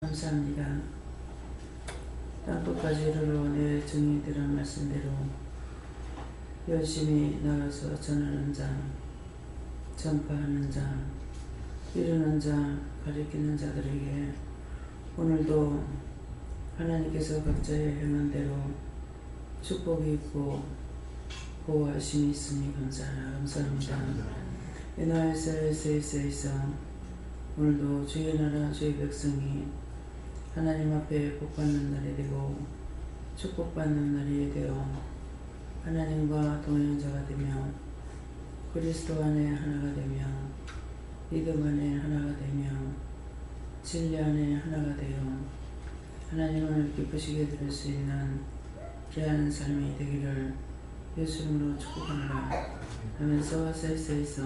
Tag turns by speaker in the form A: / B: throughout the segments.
A: 감사합니다. 땅끝까지 이르러 내 증인이 들은 말씀대로 열심히 나가서 전하는 자, 전파하는 자, 이루는 자, 가리키는 자들에게 오늘도 하나님께서 각자의 행한 대로 축복이 있고 보호하심이 있으니 감사합니다. 에너에서 오늘도 주의 나라 주의 백성이 하나님 앞에 복받는 날이 되고 축복받는 날이 되어 하나님과 동행자가 되며 그리스도 안에 하나가 되며 믿음 안에 하나가 되며 진리 안에 하나가 되어 하나님을 기쁘시게 드릴 수 있는 귀한 삶이 되기를 예수 이름으로 축복합니다. 하면서 세세에서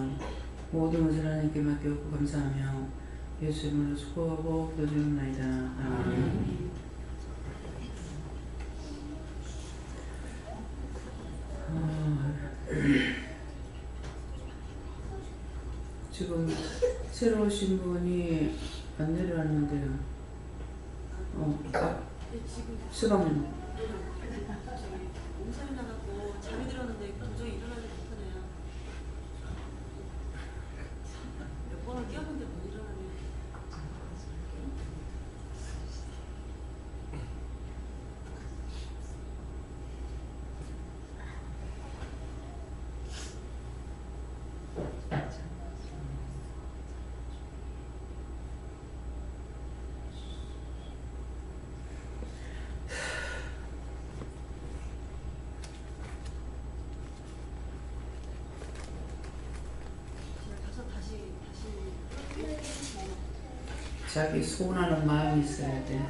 A: 모든 것을 하나님께 맡겼고 감사하며 예수 이름으로 축복하고 기도드립니다. 아멘. 지금 새로 오신 분이 안 내려왔는데요. 수강님.
B: 몸살이 나갖고 잠이 들었는데 도저히 일어나지 못하네요. 몇 번을 깨웠는데 못 일어나네요.
A: 자기 소원하는 마음이 있어야 돼.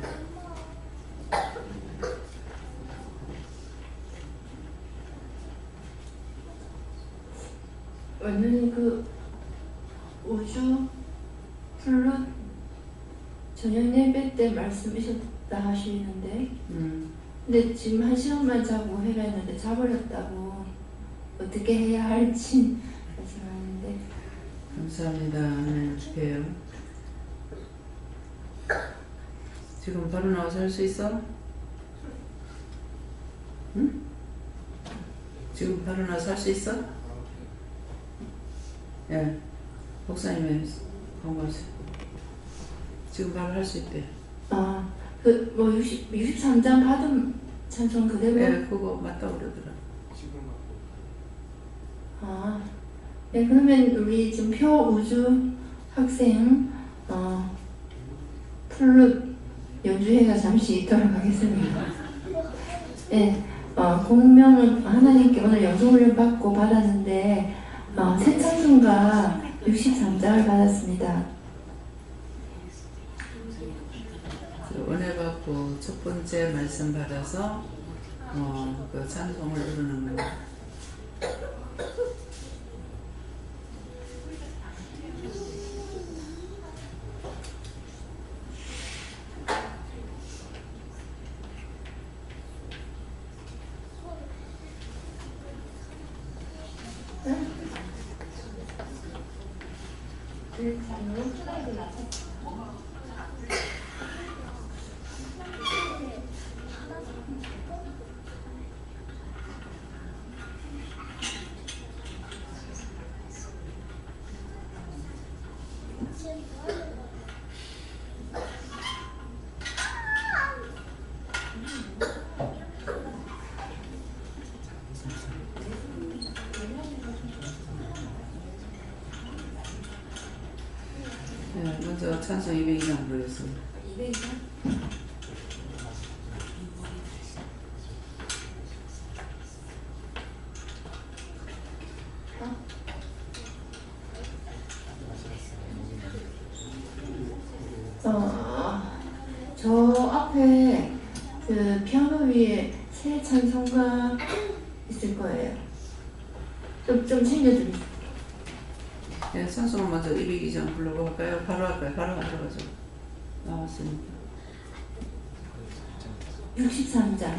C: 오늘 그 우주 플룻 저녁 예배 때 말씀이셨다 하시는데 근데 지금 1시간만 자고 해라 했는데 자버렸다고 어떻게 해야 할지 말씀하는데
A: 감사합니다. 하나님 축해요. 지금 바로 나와서 할 수 있어? 응? 지금 바로 나와서 할 수 있어? 예. 목사님의 건강하세요. 지금 바로 할 수 있대.
C: 그 뭐 63장 받은 찬송 그대로?
A: 예, 그거 맞다고 그러더라.
C: 네, 그러면 우리 지금 표우주 학생 플룻 연주회가 잠시 돌아가겠습니다. 네, 공명을 하나님께 오늘 연주훈련 받고 받았는데 새 찬송가 63장을 받았습니다.
A: 은혜 받고 첫 번째 말씀 받아서 그 찬송을 부르는 거예요. 네, 먼저 찬송 200이장 부르겠습니다.
C: 200이장? 저 앞에 그 피아노 위에 새 찬송가 있을 거예요. 좀 챙겨드리세요.
A: 네, 찬송을 먼저 202장 불러고 할까요? 바로 할까요? 바로 가져가죠. 나왔으니까.
C: 63장.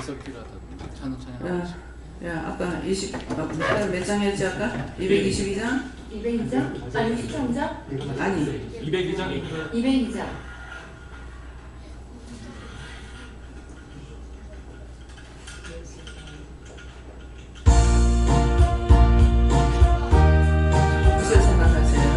D: 썩기라다 찬양
A: 야, 아까 20, 몇 장이었지 아까? 222장?
C: 202장? 아니 63장?
A: 아니,
D: 202장
C: 202장.
A: 무슨 생각하세요?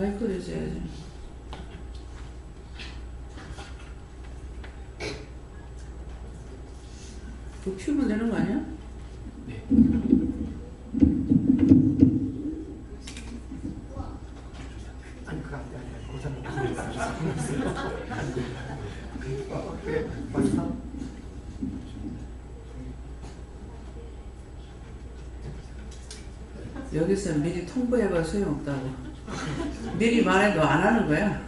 A: 마이크를 해줘야지. 그거 키우면 되는 거 아니야?
D: 네.
E: 아니 그거 안 돼, 아니 고장 그래 맞어?
A: 여기서 미리 통보해봐 소용없다고. 미리 말해도 안 하는 거야.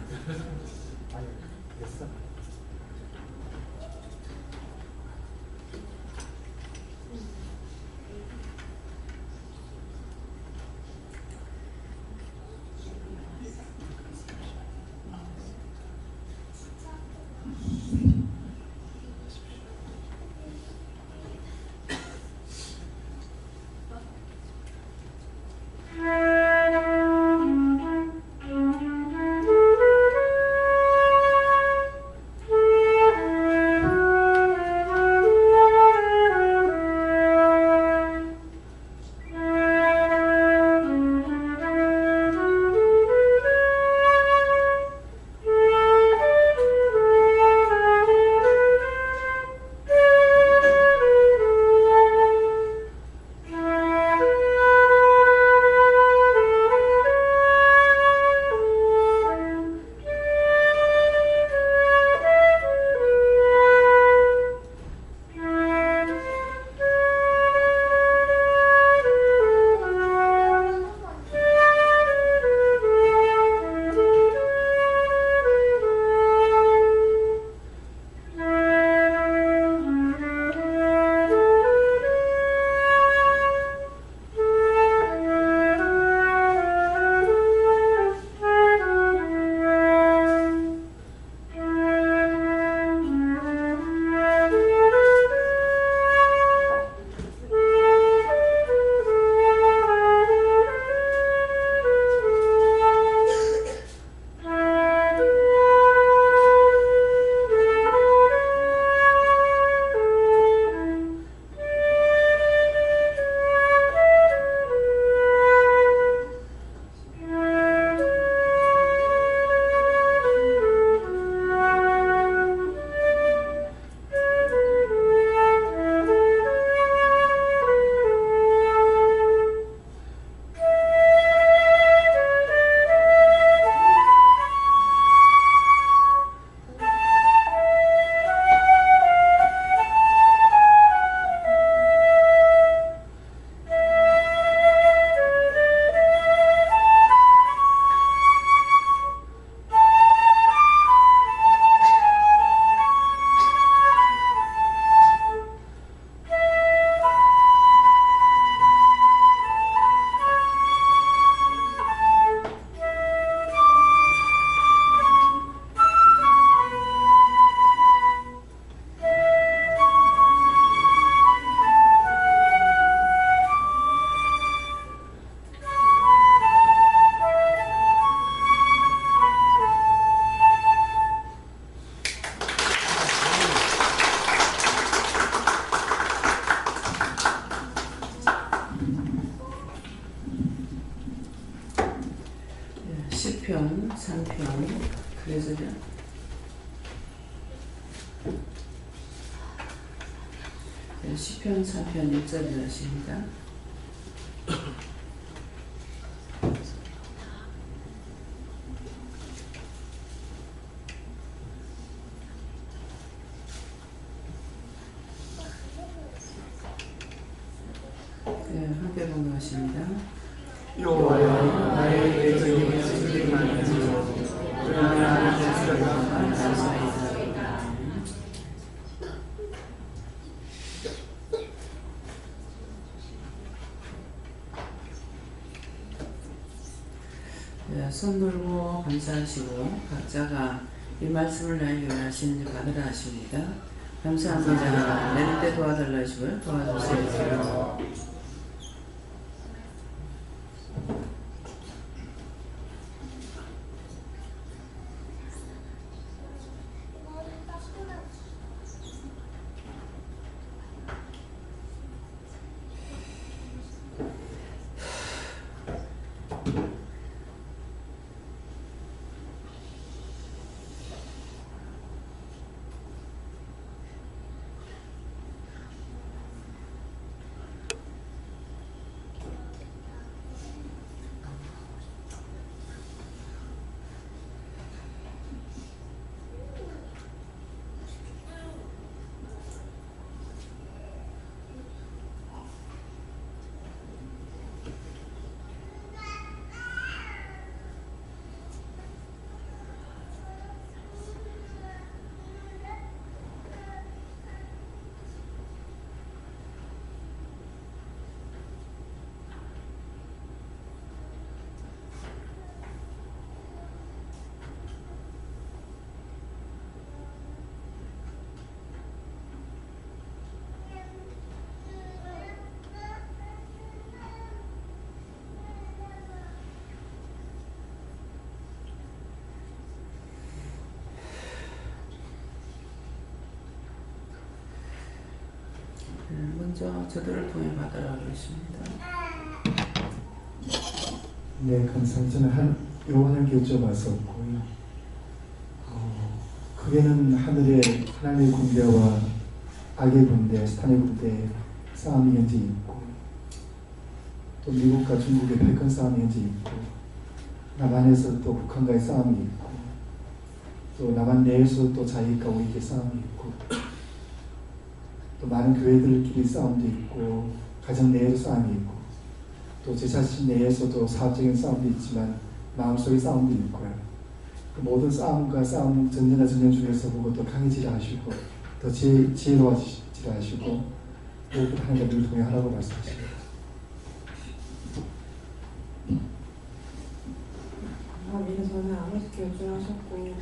E: 아니 됐어?
A: 시편 3편 그래서요. 시편 3편 1절을 하십니다. 함께 봉독하십니다.
E: 여호와여 나의 예정이 진리만 해주소서. 나의 제사가 감사하이다.
A: 손 들고 감사하시고 각자가 이 말씀을 나에게 원하시는지 받으라 하십니다. 감사합니다. 내릴 때 도와달라 하시고요. 도와주세요. 먼저 저들을 통해 받으라 하겠습니다.
E: 네, 감사합니다. 저는 요한을 여쭤봤었고요. 그게는 하늘의 하나님의 군대와 악의 군대, 사탄의 군대 싸움이 현재 있고, 또 미국과 중국의 패권 싸움이 현재 있고, 남한에서 또 북한과의 싸움이 있고, 또 남한 내에서 또 자익과 우익의 싸움이 있고, 또 많은 교회들끼리 싸움도 있고, 가정 내에도 싸움이 있고, 또 제 자신 내에서도 사업적인 싸움도 있지만 마음속의 싸움도 있고요. 그 모든 싸움과 싸움 전쟁과 전쟁 중에서 보고 또 강해지라 하시고, 또 지혜로워지라 하시고, 또 하나님을 통해 하라고 말씀하십니다.
F: 저는 아버지께 여쭈하셨고,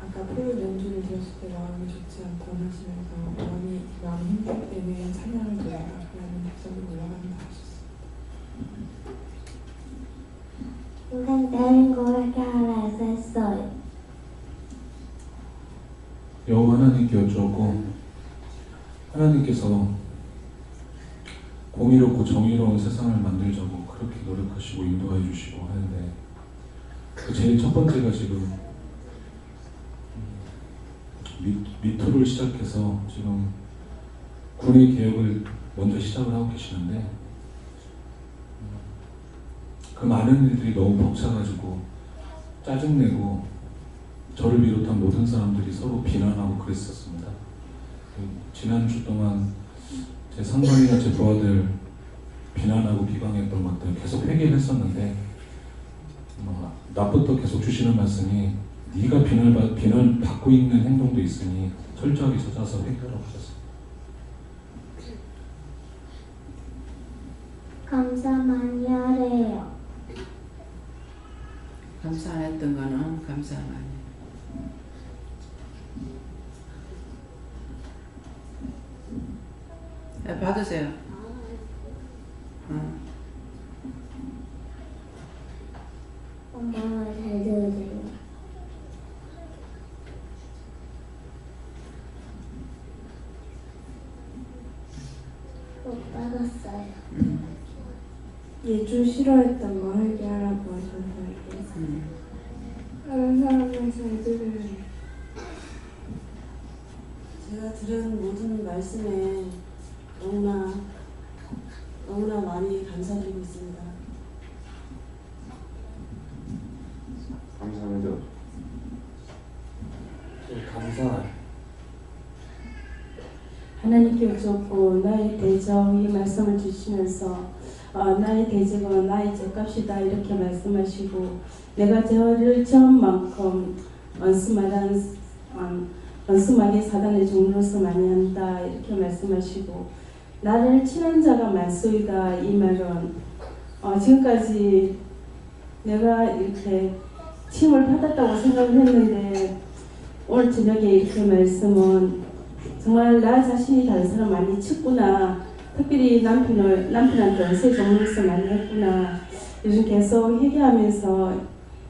F: 아까 포효 연주를 들었을 때 마음이 좋지 않다고 하시면서 마음이 힘들 때는 찬양을 드려라 그러면 백성이 올라간다 하셨어요.
C: 인생 고백에 하라고 했어요.
G: 여호와 하나님께 여쭈었고, 하나님께서 공의롭고 정의로운 세상을 만들자고 그렇게 노력하시고 인도해 주시고 하는데, 그 제일 첫 번째가 지금 미투를 시작해서 지금 군의 개혁을 먼저 시작을 하고 계시는데, 그 많은 일들이 너무 벅차가지고 짜증내고 저를 비롯한 모든 사람들이 서로 비난하고 그랬었습니다. 지난주 동안 제 상관이나 제 부하들 비난하고 비방했던 것들 계속 회개를 했었는데, 낮부터 계속 주시는 말씀이 네가 비난을 받고 있는 행동도 있으니 철저하게 찾아서 회개하라고 하셨습니다.
C: 감사 많이 하래요.
A: 감사 안 했던 거는 감사 많이. 네, 받으세요.
C: 엄마가 잘 들으세요. 못 받았어요.
F: 예주 싫어했던 거 회개하라고 하셔서 얘기했어요. 다른 사람의 잘들을
B: 제가 들은 모든 말씀에 너무나 많이 감사드리고 있습니다.
H: 감사합니다. 감사.
I: 하나님께 주었고 나의 대적 이 말씀을 주시면서 나의 대적은 나의 죄값이다 이렇게 말씀하시고 내가 저를 지은 만큼 언스마게 사단의 종로서 많이 한다 이렇게 말씀하시고 나를 친한 자가 많소이다 이 말은 지금까지 내가 이렇게 칭을 받았다고 생각을 했는데 오늘 저녁에 이렇게 말씀은 정말 나 자신이 다른 사람 많이 쳤구나. 특별히 남편한테 연쇄 종로서 많이 했구나. 요즘 계속 회개하면서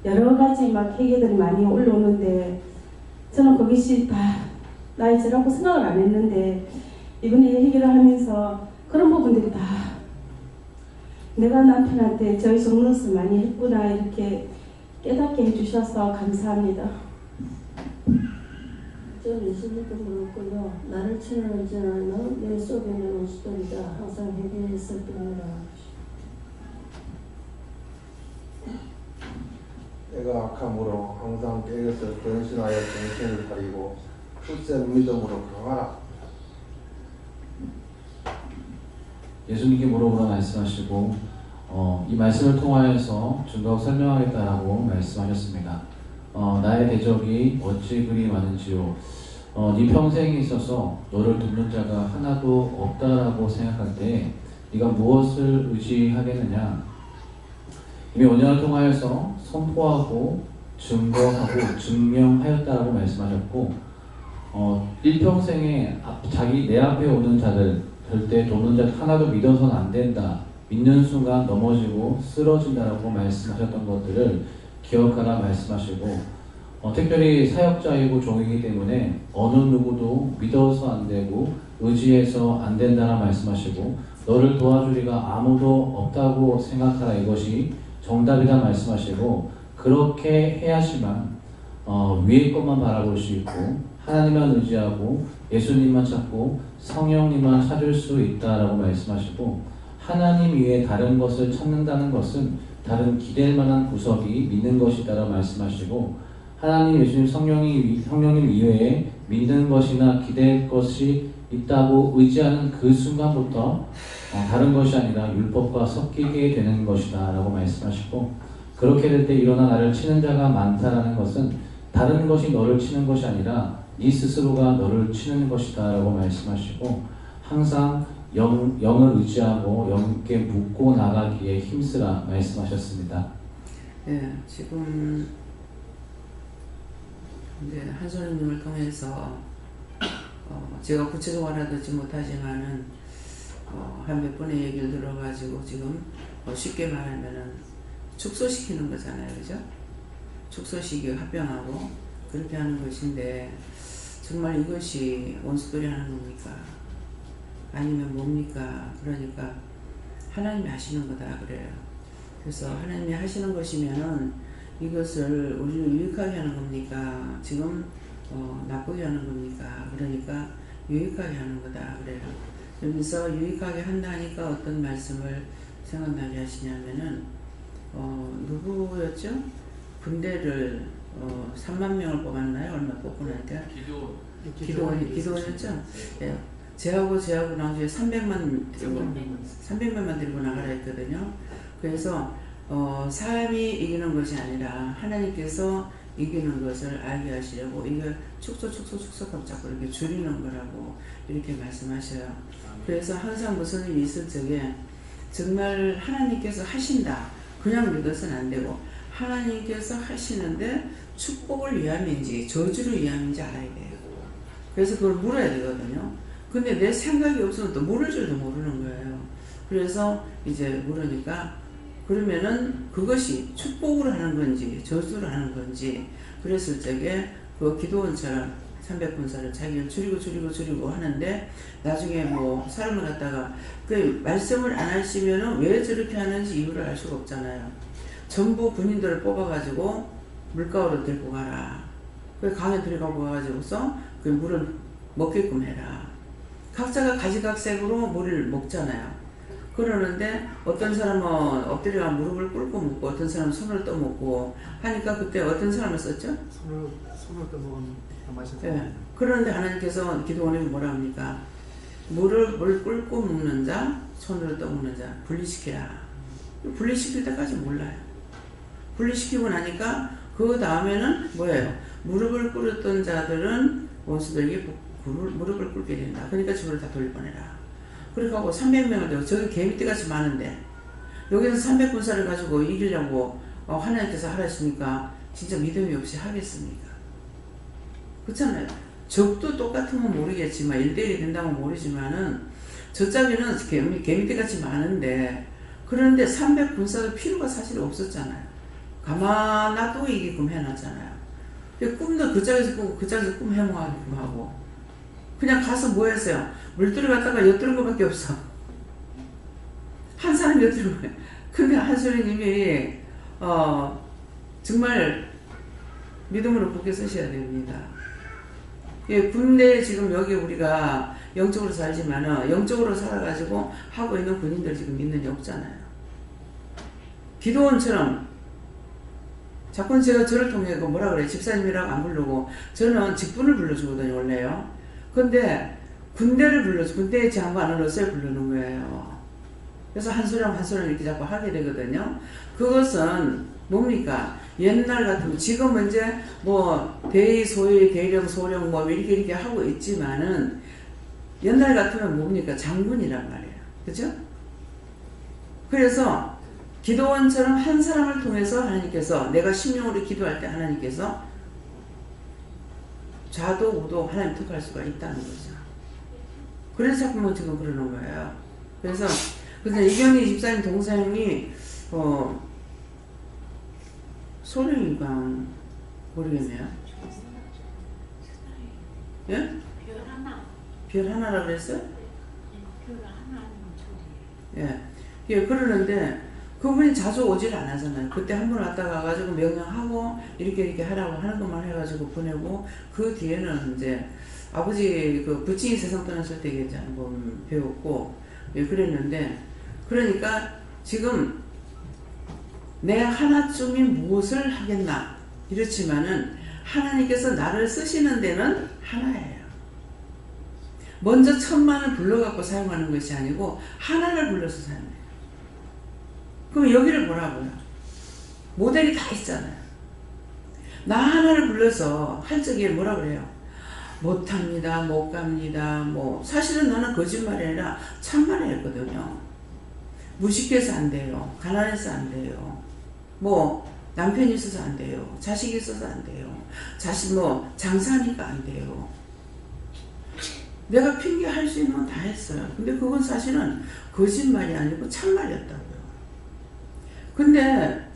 I: 여러 가지 막 회개들이 많이 올라오는데 저는 그것이 다 나의 죄라고 생각을 안 했는데 이번에 회개를 하면서 그런 부분들이 다 내가 남편한테 저희 종로서 많이 했구나 이렇게 깨닫게 해주셔서 감사합니다.
J: 전 예수님께 물었고요. 나를 치는 자는 내 속에 있는 원수들이다. 항상 회개했을 뿐이라.
H: 내가 악함으로 항상 깨어서 변신하여 정신을 가리고 굳센 믿음으로 강하라.
G: 예수님께 물어보라 말씀하시고 이 말씀을 통하여서 증거하고 설명하겠다라고 말씀하셨습니다. 나의 대적이 어찌 그리 많은지요. 네 평생에 있어서 너를 돕는 자가 하나도 없다라고 생각할 때 네가 무엇을 의지하겠느냐. 이미 5년을 통하여서 선포하고 증거하고 증명하였다라고 말씀하셨고 일평생에 자기 내 앞에 오는 자들 절대 돕는 자 하나도 믿어서는 안 된다. 믿는 순간 넘어지고 쓰러진다라고 말씀하셨던 것들을 기억하라 말씀하시고 특별히 사역자이고 종이기 때문에 어느 누구도 믿어서 안 되고 의지해서 안 된다라 말씀하시고 너를 도와주리가 아무도 없다고 생각하라 이것이 정답이다 말씀하시고 그렇게 해야지만 위의 것만 바라볼 수 있고 하나님만 의지하고 예수님만 찾고 성령님만 찾을 수 있다라고 말씀하시고 하나님 외에 다른 것을 찾는다는 것은 다른 기댈 만한 구석이 믿는 것이다라고 말씀하시고 하나님, 예수님, 성령님 이외에 믿는 것이나 기댈 것이 있다고 의지하는 그 순간부터 다른 것이 아니라 율법과 섞이게 되는 것이다 라고 말씀하시고 그렇게 될 때 일어나 나를 치는 자가 많다라는 것은 다른 것이 너를 치는 것이 아니라 네 스스로가 너를 치는 것이다 라고 말씀하시고 항상 영을 의지하고 영께 묻고 나가기에 힘쓰라 말씀하셨습니다.
A: 네, 지금 이제 한솔님을 통해서 제가 구체적으로 알아듣지 못하지만은 한 몇 번의 얘기를 들어가지고 지금 쉽게 말하면은 축소시키는 거잖아요, 그죠? 축소시키고 합병하고 그렇게 하는 것인데 정말 이것이 원수들이 하는 겁니까? 아니면 뭡니까? 그러니까 하나님이 하시는 거다 그래요. 그래서 하나님이 하시는 것이면은 이것을 우리를 유익하게 하는 겁니까? 지금 나쁘게 하는 겁니까? 그러니까 유익하게 하는 거다 그래요. 여기서 유익하게 한다니까 어떤 말씀을 생각나게 하시냐면은 누구였죠? 군대를 3만 명을 뽑았나요? 얼마 뽑고 나니까? 기도원이었죠? 네. 제하고 나중에 300만 들고 나가라 했거든요. 그래서 사람이 이기는 것이 아니라 하나님께서 이기는 것을 알게 하시려고 이걸 축소하고 자꾸 이렇게 줄이는 거라고 이렇게 말씀하셔요. 그래서 항상 무슨 일이 있을 적에 정말 하나님께서 하신다. 그냥 믿어서는 안 되고 하나님께서 하시는데 축복을 위함인지 저주를 위함인지 알아야 돼요. 그래서 그걸 물어야 되거든요. 근데 내 생각이 없으면 또 물을 줄도 모르는 거예요. 그래서 이제 물으니까 그러면은 그것이 축복을 하는 건지 저주를 하는 건지 그랬을 적에 그 기도원처럼 300군사를 자기를 줄이고 하는데 나중에 뭐 사람을 갖다가 그 말씀을 안 하시면은 왜 저렇게 하는지 이유를 알 수가 없잖아요. 전부 군인들을 뽑아가지고 물가로 데리고 가라. 그 강에 들어가고 와가지고서 그 물을 먹게끔 해라. 각자가 가지각색으로 물을 먹잖아요. 그러는데 어떤 사람은 엎드려 무릎을 꿇고 먹고 어떤 사람은 손을 떠먹고 하니까 그때 어떤 사람을 썼죠?
E: 손을 떠먹은 마셨어요.
A: 예. 그런데 하나님께서 기도원에게 뭐라 합니까? 무릎을 꿇고 먹는 자, 손으로 떠먹는 자 분리시키라. 분리시킬 때까지 몰라요. 분리시키고 나니까 그 다음에는 뭐예요? 무릎을 꿇었던 자들은 원수들에게 무릎을 꿇게 된다. 그러니까 저를 다 돌려보내라. 그렇게 하고 300명을 되고 저기 개미떼같이 많은데 여기서 300군사를 가지고 이기려고 하나님께서 하라시니까 진짜 믿음이 없이 하겠습니까? 그렇잖아요. 적도 똑같으면 모르겠지만 1대1이 된다면 모르지만은 저짝에는 개미떼같이 많은데 그런데 300군사도 필요가 사실 없었잖아요. 가만 놔두고 이기끔 해놨잖아요. 꿈도 그 짝에서 꾸고 그 짝에서 꿈 해몽하기끔 하고 그냥 가서 뭐 했어요? 물들어 갔다가 엿들은 것밖에 없어. 한 사람이 엿들은 거예요. 근데 한소리님이 정말 믿음으로 굳게 서셔야 됩니다. 예, 군대 지금 여기 우리가 영적으로 살지만은 영적으로 살아가지고 하고 있는 군인들 지금 믿는 게 없잖아요. 기도원처럼 자꾸 제가 저를 통해 뭐라 그래 집사님이라고 안 부르고 저는 직분을 불러주거든요 원래요. 근데 군대를 불러서 군대의 장관으로서 부르는 거예요. 그래서 한 소리랑 한 소리랑 이렇게 자꾸 하게 되거든요. 그것은 뭡니까? 옛날 같으면 지금은 이제 뭐 대의, 소의, 대령, 소령 뭐 이렇게 하고 있지만은 옛날 같으면 뭡니까? 장군이란 말이에요. 그죠? 그래서 기도원처럼 한 사람을 통해서 하나님께서 내가 심령으로 기도할 때 하나님께서 좌도 우도 하나님 택할 수가 있다는 거죠. 그래서 자꾸 지금 그러는 거예요. 그래서 이경희 집사님 동생이 소령인가 모르겠네요. 예? 별 하나라고 그랬어요? 예. 예, 그러는데 그분이 자주 오질 않았잖아요. 그때 한 번 왔다 가가지고 명령하고 이렇게 하라고 하는 것만 해가지고 보내고 그 뒤에는 이제 아버지 그 부친이 세상 떠났을 때 이제 한번 배웠고 예, 그랬는데 그러니까 지금 내 하나쯤이 무엇을 하겠나 이렇지만은 하나님께서 나를 쓰시는 데는 하나예요. 먼저 1000만을 불러갖고 사용하는 것이 아니고 하나를 불러서 사용해요. 그럼 여기를 보라고요. 모델이 다 있잖아요. 나 하나를 불러서 할 적에 뭐라 그래요? 못합니다. 못 갑니다. 뭐 사실은 나는 거짓말이 아니라 참말을 했거든요. 무식해서 안 돼요. 가난해서 안 돼요. 뭐 남편이 있어서 안 돼요. 자식이 있어서 안 돼요. 자식 뭐 장사하니까 안 돼요. 내가 핑계 할 수 있는 건 다 했어요. 근데 그건 사실은 거짓말이 아니고 참말이었다고요. 근데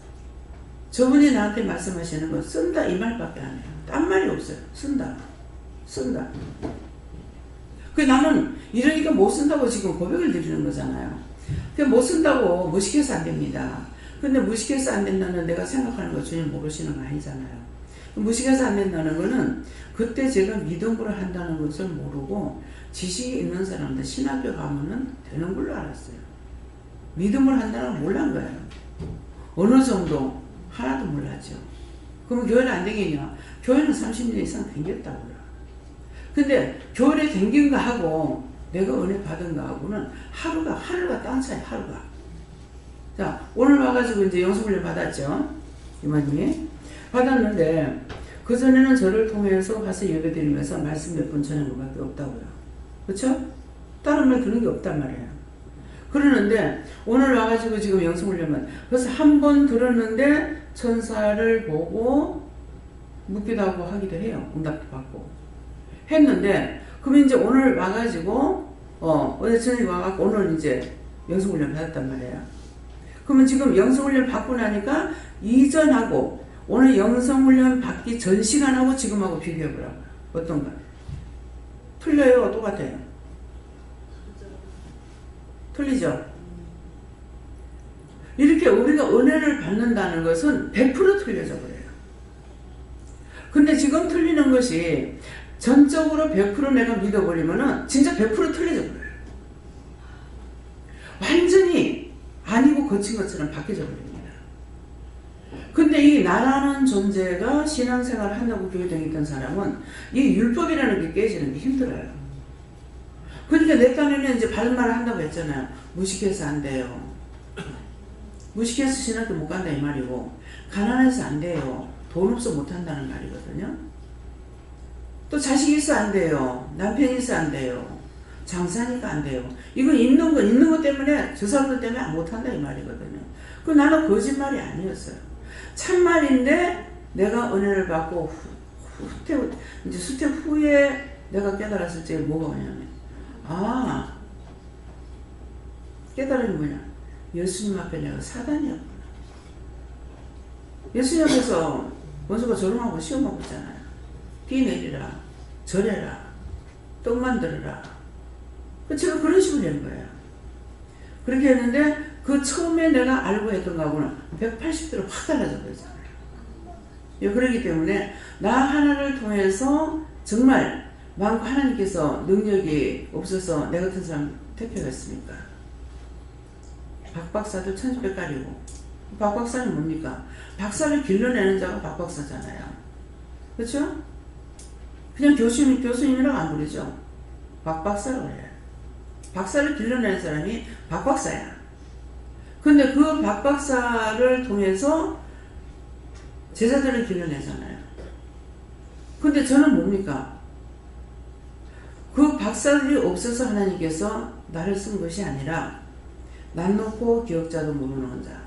A: 저분이 나한테 말씀하시는 건 쓴다 이 말밖에 안 해요. 딴 말이 없어요. 쓴다. 그 나는 이러니까 못 쓴다고 지금 고백을 드리는 거잖아요. 못 쓴다고 무식해서 안 됩니다. 근데 무식해서 안 된다는 내가 생각하는 거 전혀 모르시는 거 아니잖아요. 무식해서 안 된다는 거는 그때 제가 믿음으로 한다는 것을 모르고 지식이 있는 사람들 신학교 가면은 되는 걸로 알았어요. 믿음을 한다는 걸 몰란 거예요. 어느 정도? 하나도 몰랐죠. 그럼 교회는 안 되겠냐? 교회는 30년 이상 댕겼다고요. 근데 교회에 댕긴 거 하고 내가 은혜 받은 거 하고는 하루가 딴 차이, 하루가. 자, 오늘 와가지고 이제 영성훈련 받았죠. 이모님이. 받았는데, 그전에는 저를 통해서 가서 예배 드리면서 말씀 몇 번 전하는 것밖에 없다고요. 그쵸? 다른 말 그런 게 없단 말이에요. 그러는데, 오늘 와가지고 지금 영성훈련만, 그래서 한 번 들었는데, 천사를 보고, 묻기도 하고 하기도 해요. 응답도 받고. 했는데, 그럼 이제 오늘 와가지고, 어제 저녁에 와가지고 오늘 이제 영성훈련 받았단 말이에요. 그러면 지금 영성훈련 받고 나니까 이전하고 오늘 영성훈련 받기 전 시간하고 지금하고 비교해보라고요. 어떤가? 틀려요? 똑같아요? 틀리죠? 이렇게 우리가 은혜를 받는다는 것은 100% 틀려져 버려요. 근데 지금 틀리는 것이 전적으로 100% 내가 믿어버리면은 진짜 100% 틀려져 버려요. 완전히 아니고 거친 것처럼 바뀌어져 버립니다. 근데 이 나라는 존재가 신앙생활을 한다고 교회에 있던 사람은 이 율법이라는 게 깨지는 게 힘들어요. 그러니까 내 딴에는 이제 바른 말을 한다고 했잖아요. 무식해서 안 돼요. 무식해서 신학교 못 간다 이 말이고, 가난해서 안 돼요. 돈 없어 못 한다는 말이거든요. 또 자식이 있어 안 돼요. 남편이 있어 안 돼요. 장사니까 안 돼요. 이건 있는 것 때문에, 저 사람들 때문에 못 한다 이 말이거든요. 그 나는 거짓말이 아니었어요. 참말인데 내가 은혜를 받고 이제 수태 후에 내가 깨달았을 때 뭐가 뭐냐면, 아, 깨달음이 뭐냐, 예수님 앞에 내가 사단이었구나. 예수님 앞에서 원수가 저름하고 시험하고 있잖아요. 비 내리라, 절해라, 떡 만들어라. 제가 그런 식으로 된 거예요. 그렇게 했는데 그 처음에 내가 알고 했던 거하고는 180도로 확 달라져 버리잖아요. 그렇기 때문에 나 하나를 통해서 정말 많고 하나님께서 능력이 없어서 내 같은 사람 택배했습니까? 박박사도 천지백깔이고, 박박사는 뭡니까? 박사를 길러내는 자가 박박사잖아요. 그렇죠? 그냥 교수님이라고 안 부르죠. 박박사라고 해요. 박사를 길러내는 사람이 박박사야. 근데 그 박박사를 통해서 제자들을 길러내잖아요. 근데 저는 뭡니까? 그 박사들이 없어서 하나님께서 나를 쓴 것이 아니라 난 놓고 기억자도 모르는 자.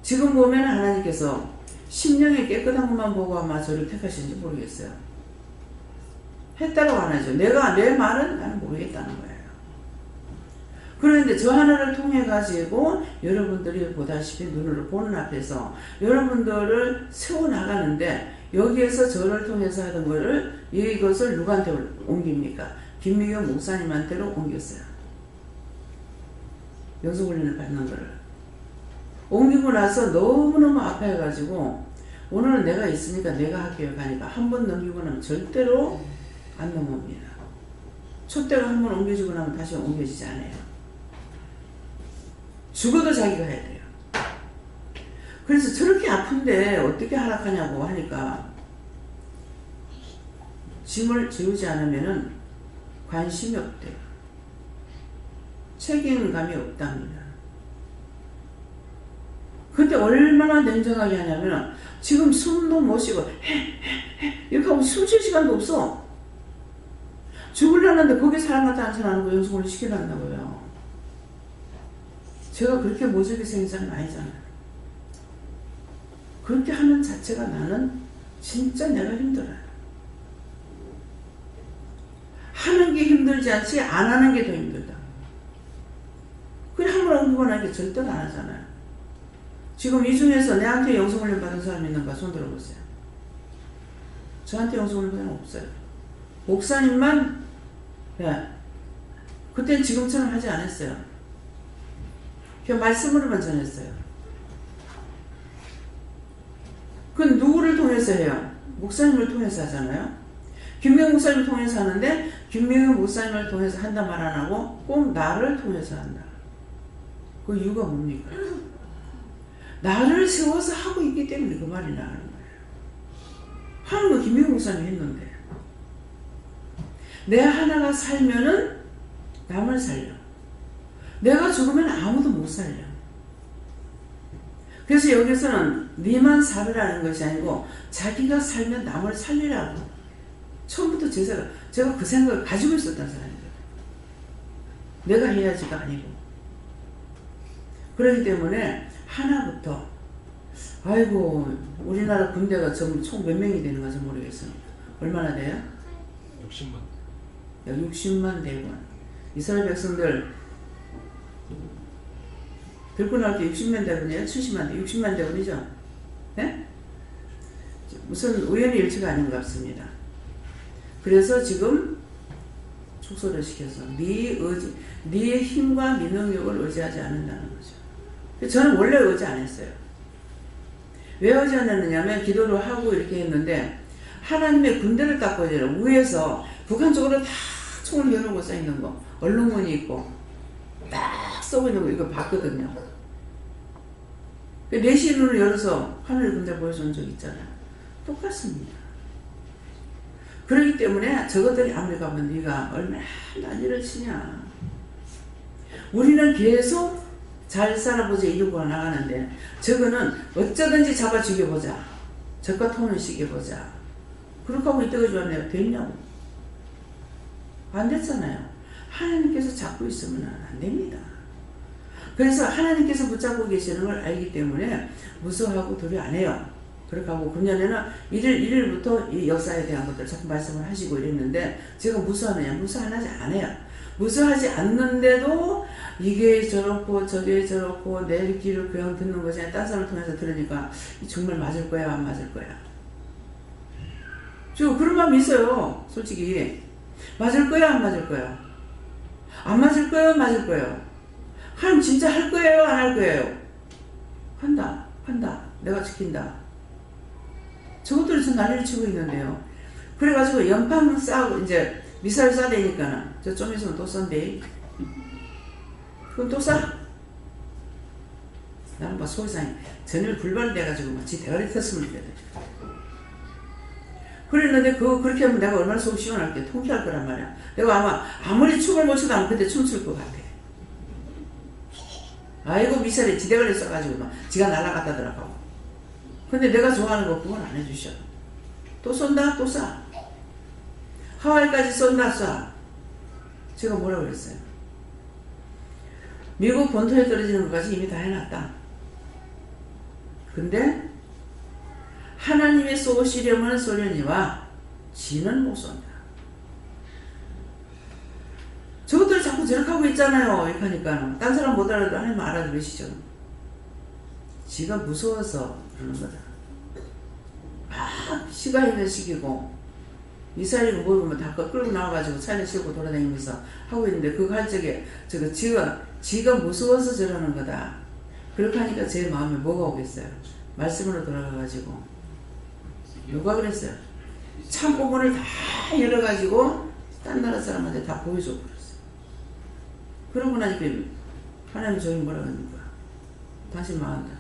A: 지금 보면 하나님께서 심령이 깨끗한 것만 보고 아마 저를 택하시는지 모르겠어요. 했다라고 안 하죠. 내 말은 나는 모르겠다는 거예요. 그런데 저 하나를 통해 가지고 여러분들이 보다시피 눈으로 보는 앞에서 여러분들을 세워나가는데, 여기에서 저를 통해서 하던 거를 이것을 누구한테 옮깁니까? 김미경 목사님한테로 옮겼어요. 영성훈련을 받는 거를 옮기고 나서 너무너무 아파해가지고, 오늘은 내가 있으니까 내가 할게요 가니까 한 번 넘기고 나면 절대로 안 넘어옵니다. 촛대가 한 번 옮겨지고 나면 다시 옮겨지지 않아요. 죽어도 자기가 해야 돼요. 그래서 저렇게 아픈데 어떻게 하락하냐고 하니까, 짐을 지우지 않으면 관심이 없대요. 책임감이 없답니다. 그때 얼마나 냉정하게 하냐면, 지금 숨도 못 쉬고 이렇게 하고 숨 쉴 시간도 없어. 죽으려는데 거기 사람 갖다 앉혀놓는 거 연속으로 시켜놨나고요. 제가 그렇게 모질게 생긴 사람이 아니잖아요. 그렇게 하는 자체가 나는 진짜 내가 힘들어요. 하는 게 힘들지 않지 안 하는 게 더 힘들다. 그래 한번 옮기고 나니까 절대로 안 하잖아요. 지금 이 중에서 내한테 영성훈련 받은 사람 있는가? 손 들어보세요. 저한테 영성훈련 받은 사람 없어요. 목사님만, 네. 그때는 지금처럼 하지 않았어요. 그냥 말씀으로만 전했어요. 그건 누구를 통해서 해요? 목사님을 통해서 하잖아요. 김명훈 목사님을 통해서 하는데, 김명훈 목사님을 통해서 한다 말 안 하고 꼭 나를 통해서 한다. 그 이유가 뭡니까? 나를 세워서 하고 있기 때문에 그 말이 나오는 거예요. 하는 거 김명훈 목사님이 했는데, 내 하나가 살면은 남을 살려. 내가 죽으면 아무도 못 살려. 그래서 여기서는 니만 살으라는 것이 아니고 자기가 살면 남을 살리라고. 처음부터 제가 그 생각을 가지고 있었던 사람이에요. 내가 해야지가 아니고. 그렇기 때문에 하나부터, 아이고 우리나라 군대가 총 몇 명이 되는 건지 모르겠습니다. 얼마나 돼요?
G: 60만.
A: 60만 대군. 이스라엘 백성들 들고 나올 때 60만 대군이에요? 70만 대, 60만 대군이죠? 네? 무슨 우연의 일치가 아닌 것 같습니다. 그래서 지금 축소를 시켜서 네 힘과 네 능력을 의지하지 않는다는 거죠. 저는 원래 어제 안 했어요. 왜 어제 안 했느냐면 기도를 하고 이렇게 했는데 하나님의 군대를 닦고 있잖아요. 위에서 북한 쪽으로 다 총을 겨누고 써 있는 거, 얼룩무늬 있고 딱 쏘고 있는 거 이거 봤거든요. 내신으로 열어서 하늘 군대 보여준 적 있잖아요. 똑같습니다. 그렇기 때문에 저것들이 아무리 가면 네가 얼마나 난리를 치냐. 우리는 계속 잘 살아보자 이러고 나가는데 저거는 어쩌든지 잡아 죽여보자. 적과 통을 시켜보자. 그렇게 하고 이때가 좋았네요. 됐냐고. 안 됐잖아요. 하나님께서 잡고 있으면 안 됩니다. 그래서 하나님께서 붙잡고 계시는 걸 알기 때문에 무서워하고 두려워 안 해요. 그렇게 하고 금년에는 1일부터 이 역사에 대한 것들 자꾸 말씀을 하시고 이랬는데 제가 무서워하느냐? 무서워하지 않아요. 무서워하지 않는데도 이게 저렇고 저게 저렇고 내 귀를 그냥 듣는 것이 아니라 딴 사람을 통해서 들으니까 정말 맞을 거야 안 맞을 거야. 저 그런 마음이 있어요. 솔직히 맞을 거야 안 맞을 거야. 안 맞을 거예요 맞을 거예요. 하나님 진짜 할 거예요 안 할 거예요. 한다 내가 지킨다. 저것들이 저 난리를 치고 있는데요. 그래가지고 연판 싸고 이제 미사일 쏴대니까는 저 좀 있으면 또 쏜대. 그럼 또 쏴? 나는 막 속상해. 전일 불발돼가지고 막 지 대가리 텄으면 돼. 그랬는데 그렇게 하면 내가 얼마나 속 시원할게. 통쾌할 거란 말이야. 내가 아마 아무리 춤을 못 춰도 아마 그때 춤출 것 같아. 아이고 미사일에 지 대가리 쏴가지고 막 지가 날아갔다더라고. 근데 내가 좋아하는 거 그건 안 해주셔. 또 쏜다? 또 쏴. 하와이까지 쏜다 쏴. 제가 뭐라고 그랬어요? 미국 본토에 떨어지는 것까지 이미 다 해놨다. 근데 하나님의 쏘시려면 쏘려니와 지는 못 쏜다. 저것들 자꾸 저렇게 하고 있잖아요. 이렇게 하니까 딴 사람 못 알아도 하나님 알아들으시죠. 지가 무서워서 그러는 거다. 막 시가 있는 시기고 미사일이 모르면 다 끌고 나와가지고 차에 싣고 돌아다니면서 하고 있는데 그거 할 적에 지가 무서워서 저러는 거다. 그렇게 하니까 제 마음에 뭐가 오겠어요? 말씀으로 돌아가가지고 누가 그랬어요? 창고문을 다 열어가지고 딴 나라 사람한테 다 보여줘 버렸어요. 그러고 나니까 하나님 저기 뭐라 그럽니까? 당신 망한다.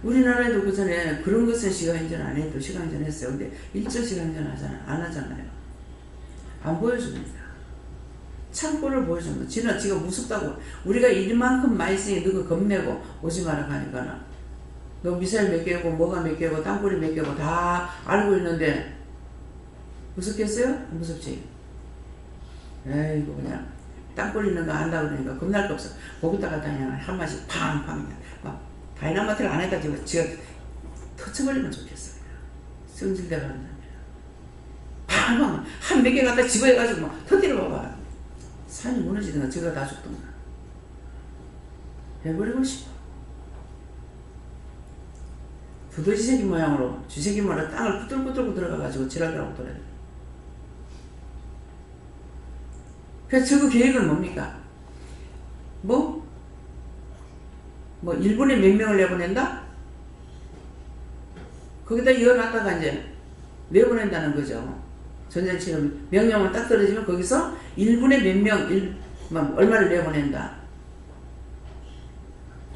A: 우리나라에도 그 전에 그런 것은 시간인전 안 해도 시간인전 했어요. 근데 일절 시간인전 안 하잖아요. 안 보여줍니다. 창고를 보여줍니다. 지가 무섭다고. 우리가 이만큼 많이 쓰니 너가 겁내고 오지 마라 하니까는 너 미사일 몇 개고 뭐가 몇 개고 땅굴이 몇 개고 다 알고 있는데 무섭겠어요? 무섭지? 에이구 그냥 땅굴 있는 거 안다 그러니까 겁날 거 없어. 거기다가 그냥 한 마씩 팡팡 막 다이나마트를 안에다 지가 터쳐버리면 좋겠어요. 성질대로 하는 사람이라 팡팡 한 몇 개 갖다 집어해가지고 막 터뜨려 봐봐. 산이 무너지든가 저가 다 죽든가 해버리고 싶어. 두더지 새끼 모양으로 쥐새끼 모양으로 땅을 꾸들꾸들 들어가가지고 지랄하고 돌아요. 그래서 저거 계획은 뭡니까? 뭐 1분에 몇 명을 내보낸다? 거기다 이어놨다가 이제 내보낸다는 거죠. 전쟁처럼 명령을 딱 떨어지면 거기서 1분에 몇 명, 얼마를 내보낸다.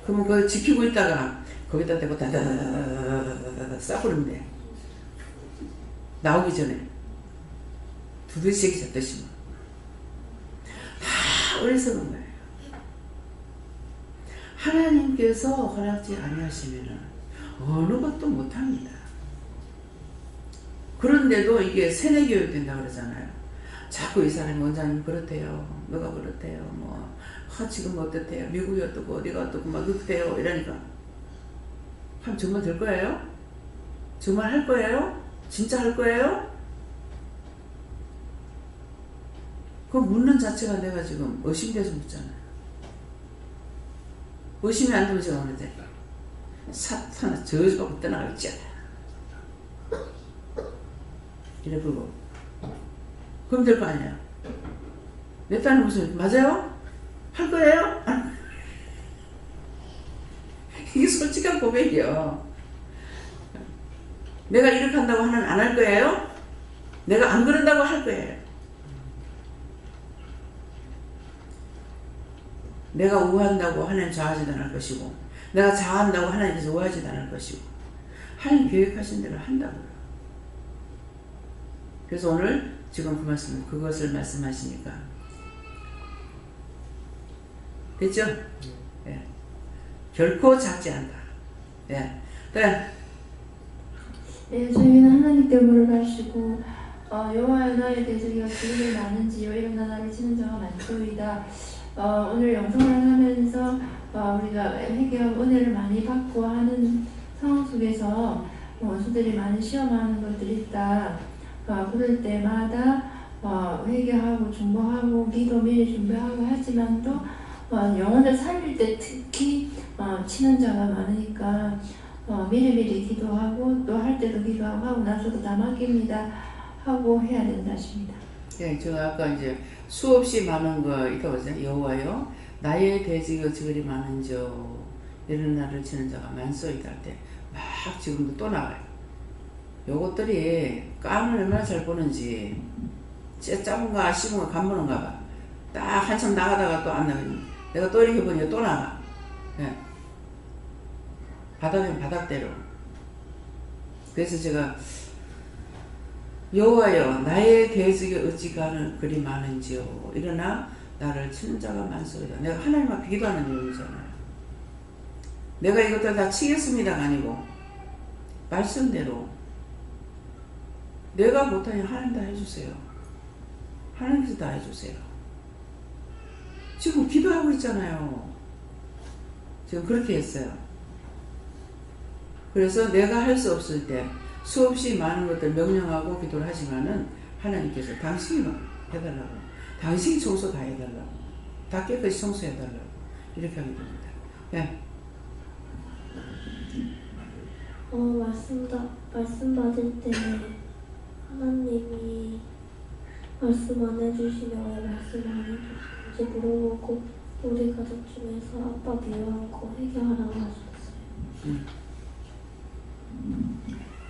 A: 그러면 그걸 지키고 있다가 거기다 대고 다다다다다다다 싸버리면 돼. 나오기 전에. 두더지 새끼 잡듯이. 다 어리석은 거예요. 하나님께서 허락지 아니하시면은 어느 것도 못합니다. 그런데도 이게 세뇌교육 된다 그러잖아요. 자꾸 이 사람이 원장님 그렇대요. 너가 그렇대요. 지금 어떻대요. 미국이 어떻고 어디가 어떻고 막 그렇대요. 이러니까 하면 정말 될 거예요? 정말 할 거예요? 진짜 할 거예요? 그 묻는 자체가 내가 지금 의심돼서 묻잖아요. 의심이 안 되면 제가 오는데 사탄아 저주받고 떠나갈지 이래 불고 그럼 될 거 아니에요. 내 딸은 무슨 맞아요? 할 거예요? 이게 솔직한 고백이요. 내가 이렇게 한다고 하나님 안 할 거예요? 내가 안 그런다고 할 거예요. 내가 우한다고 하나님 좌하지도 않을 것이고, 내가 좌한다고 하나님께서 우하지도 않을 것이고, 하나님 계획하신 대로 한다고요. 그래서 오늘 지금 그 말씀, 그것을 말씀하시니까 됐죠? 예. 결코 작지 않다. 예.
K: 네, 저희는 하나님께 물어가시고 여호와여 나의 대적이가 주님이 많은지요 일어나 나를 치는 자가 많소이다. 오늘 영상을 하면서 우리가 회개하고 은혜를 많이 받고 하는 상황 속에서 원수들이 많이 시험하는 것들이 있다. 그럴 때마다 회개하고 중보하고 기도 미리 준비하고 하지만도 영혼을 살릴 때 특히 치는 자가 많으니까 미리미리 기도하고 또 할 때도 기도하고 하고 나서도 다 맡깁니다 하고 해야 된다 싶니다.
A: 예, 제가 아까 이제 수없이 많은 거 있다고 했잖아요. 여호와여 나의 대적이 저리 많은지요 이런 나를 치는 자가 많소이다 할 때 막 지금도 또 나와요. 요것들이 깜을 얼마나 잘 보는지 작은가 씹은가 간보는가 봐. 딱 한참 나가다가 또 안 나가니 내가 또 이렇게 보니까 또 나가. 예. 바닥이면 바닥대로. 그래서 제가 여호와여 나의 대적이 어찌 그리 많은지요 일어나 나를 치는 자가 많소이다. 내가 하나님 앞에 기도하는 내용이잖아요. 내가 이것들 다 치겠습니다가 아니고 말씀대로 내가 못하니 하나님 다 해주세요. 하나님께서 다 해주세요. 지금 기도하고 있잖아요. 지금 그렇게 했어요. 그래서 내가 할 수 없을 때 수없이 많은 것들 명령하고 기도를 하지만은 하나님께서 당신이 해달라고, 당신이 청소 다 해달라고, 다 깨끗이 청소해달라고 이렇게 하게 됩니다. 네.
C: 말씀 받을 때는 하나님이 말씀 안 해주시면 왜 말씀 안 해주시는지 물어보고 우리 가족 중에서 아빠 미워한 거 해결하라고 하셨어요.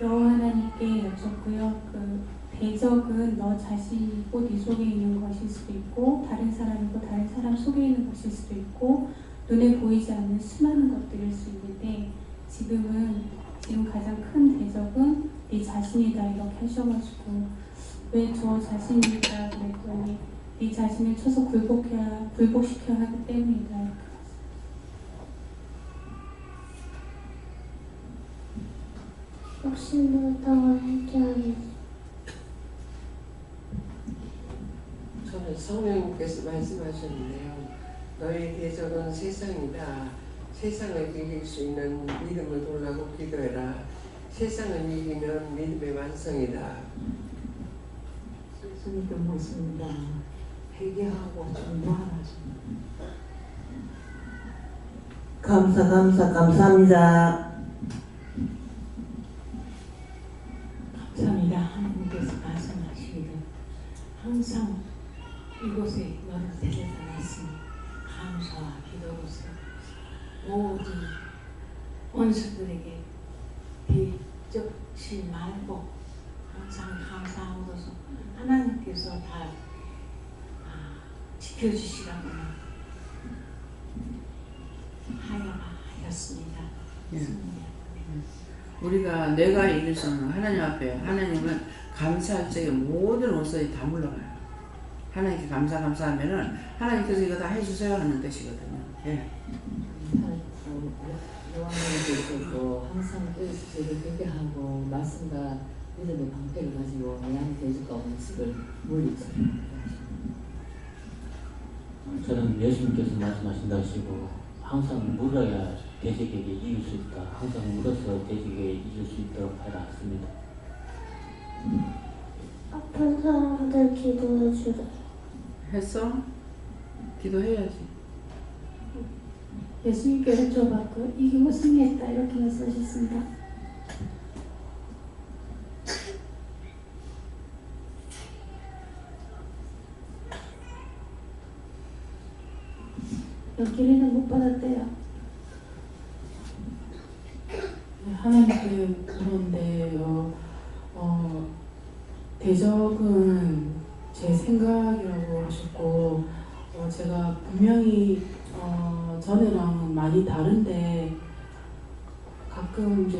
L: 여호와 하나님께 여쭙고요. 그 대적은 너 자신이고 네 속에 있는 것일 수도 있고 다른 사람이고 다른 사람 속에 있는 것일 수도 있고 눈에 보이지 않는 수많은 것들일 수 있는데 지금 가장 큰 대적은 네 자신이다 이렇게 하셔가지고 왜 저 자신이다 그랬더니 네 자신을 쳐서 굴복시켜야 하기 때문이다 이렇게.
C: 혹시 모르다고 해결하겠지.
J: 저는 성령님께서 말씀하셨는데요. 너의 대적은 세상이다. 세상을 이길 수 있는 믿음을 달라고 기도해라. 세상을 이기면 믿음의 완성이다.
M: 예수님께 묻습니다. 회개하고 중보하라. 감사합니다. 감사합니다. 하나님께서 말씀하시기를 항상 이곳에 너를 데려다 놨으니 감사와 기도로서 모든 원수들에게 비적지 말고 항상 감사함으로써 하나님께서 다 지켜주시라고 하였습니다.
A: 예. 우리가 내가 이길 수 없는 하나님 앞에 하나님은 감사할 적에 모든 원수들이 다 물러가요. 하나님께 감사하면은 하나님께서 이거 다 해주세요 하는 뜻이거든요. 예.
M: 여호와님께서도 항상 저를 회개하고 말씀과 믿음의 방패를 가지고 내한 대적과 원수를 물리쳐요.
N: 저는 예수님께서 말씀하신다 하시고 항상 물어야 대적에게 이길 수 있다. 항상 물어서 대적에게 이길 수 있도록 하라 했습니다.
C: 아픈 사람들 기도해 주래.
A: 했어? 기도해야지.
L: 예수님께 여쭤봤고 이기고 승리했다 이렇게 말씀하셨습니다. 연길이는 못 받았대요.
F: 하나님께 물었는데 대적은 제 생각이라고 하셨고 제가 분명히 전에랑 많이 다른데 가끔 이제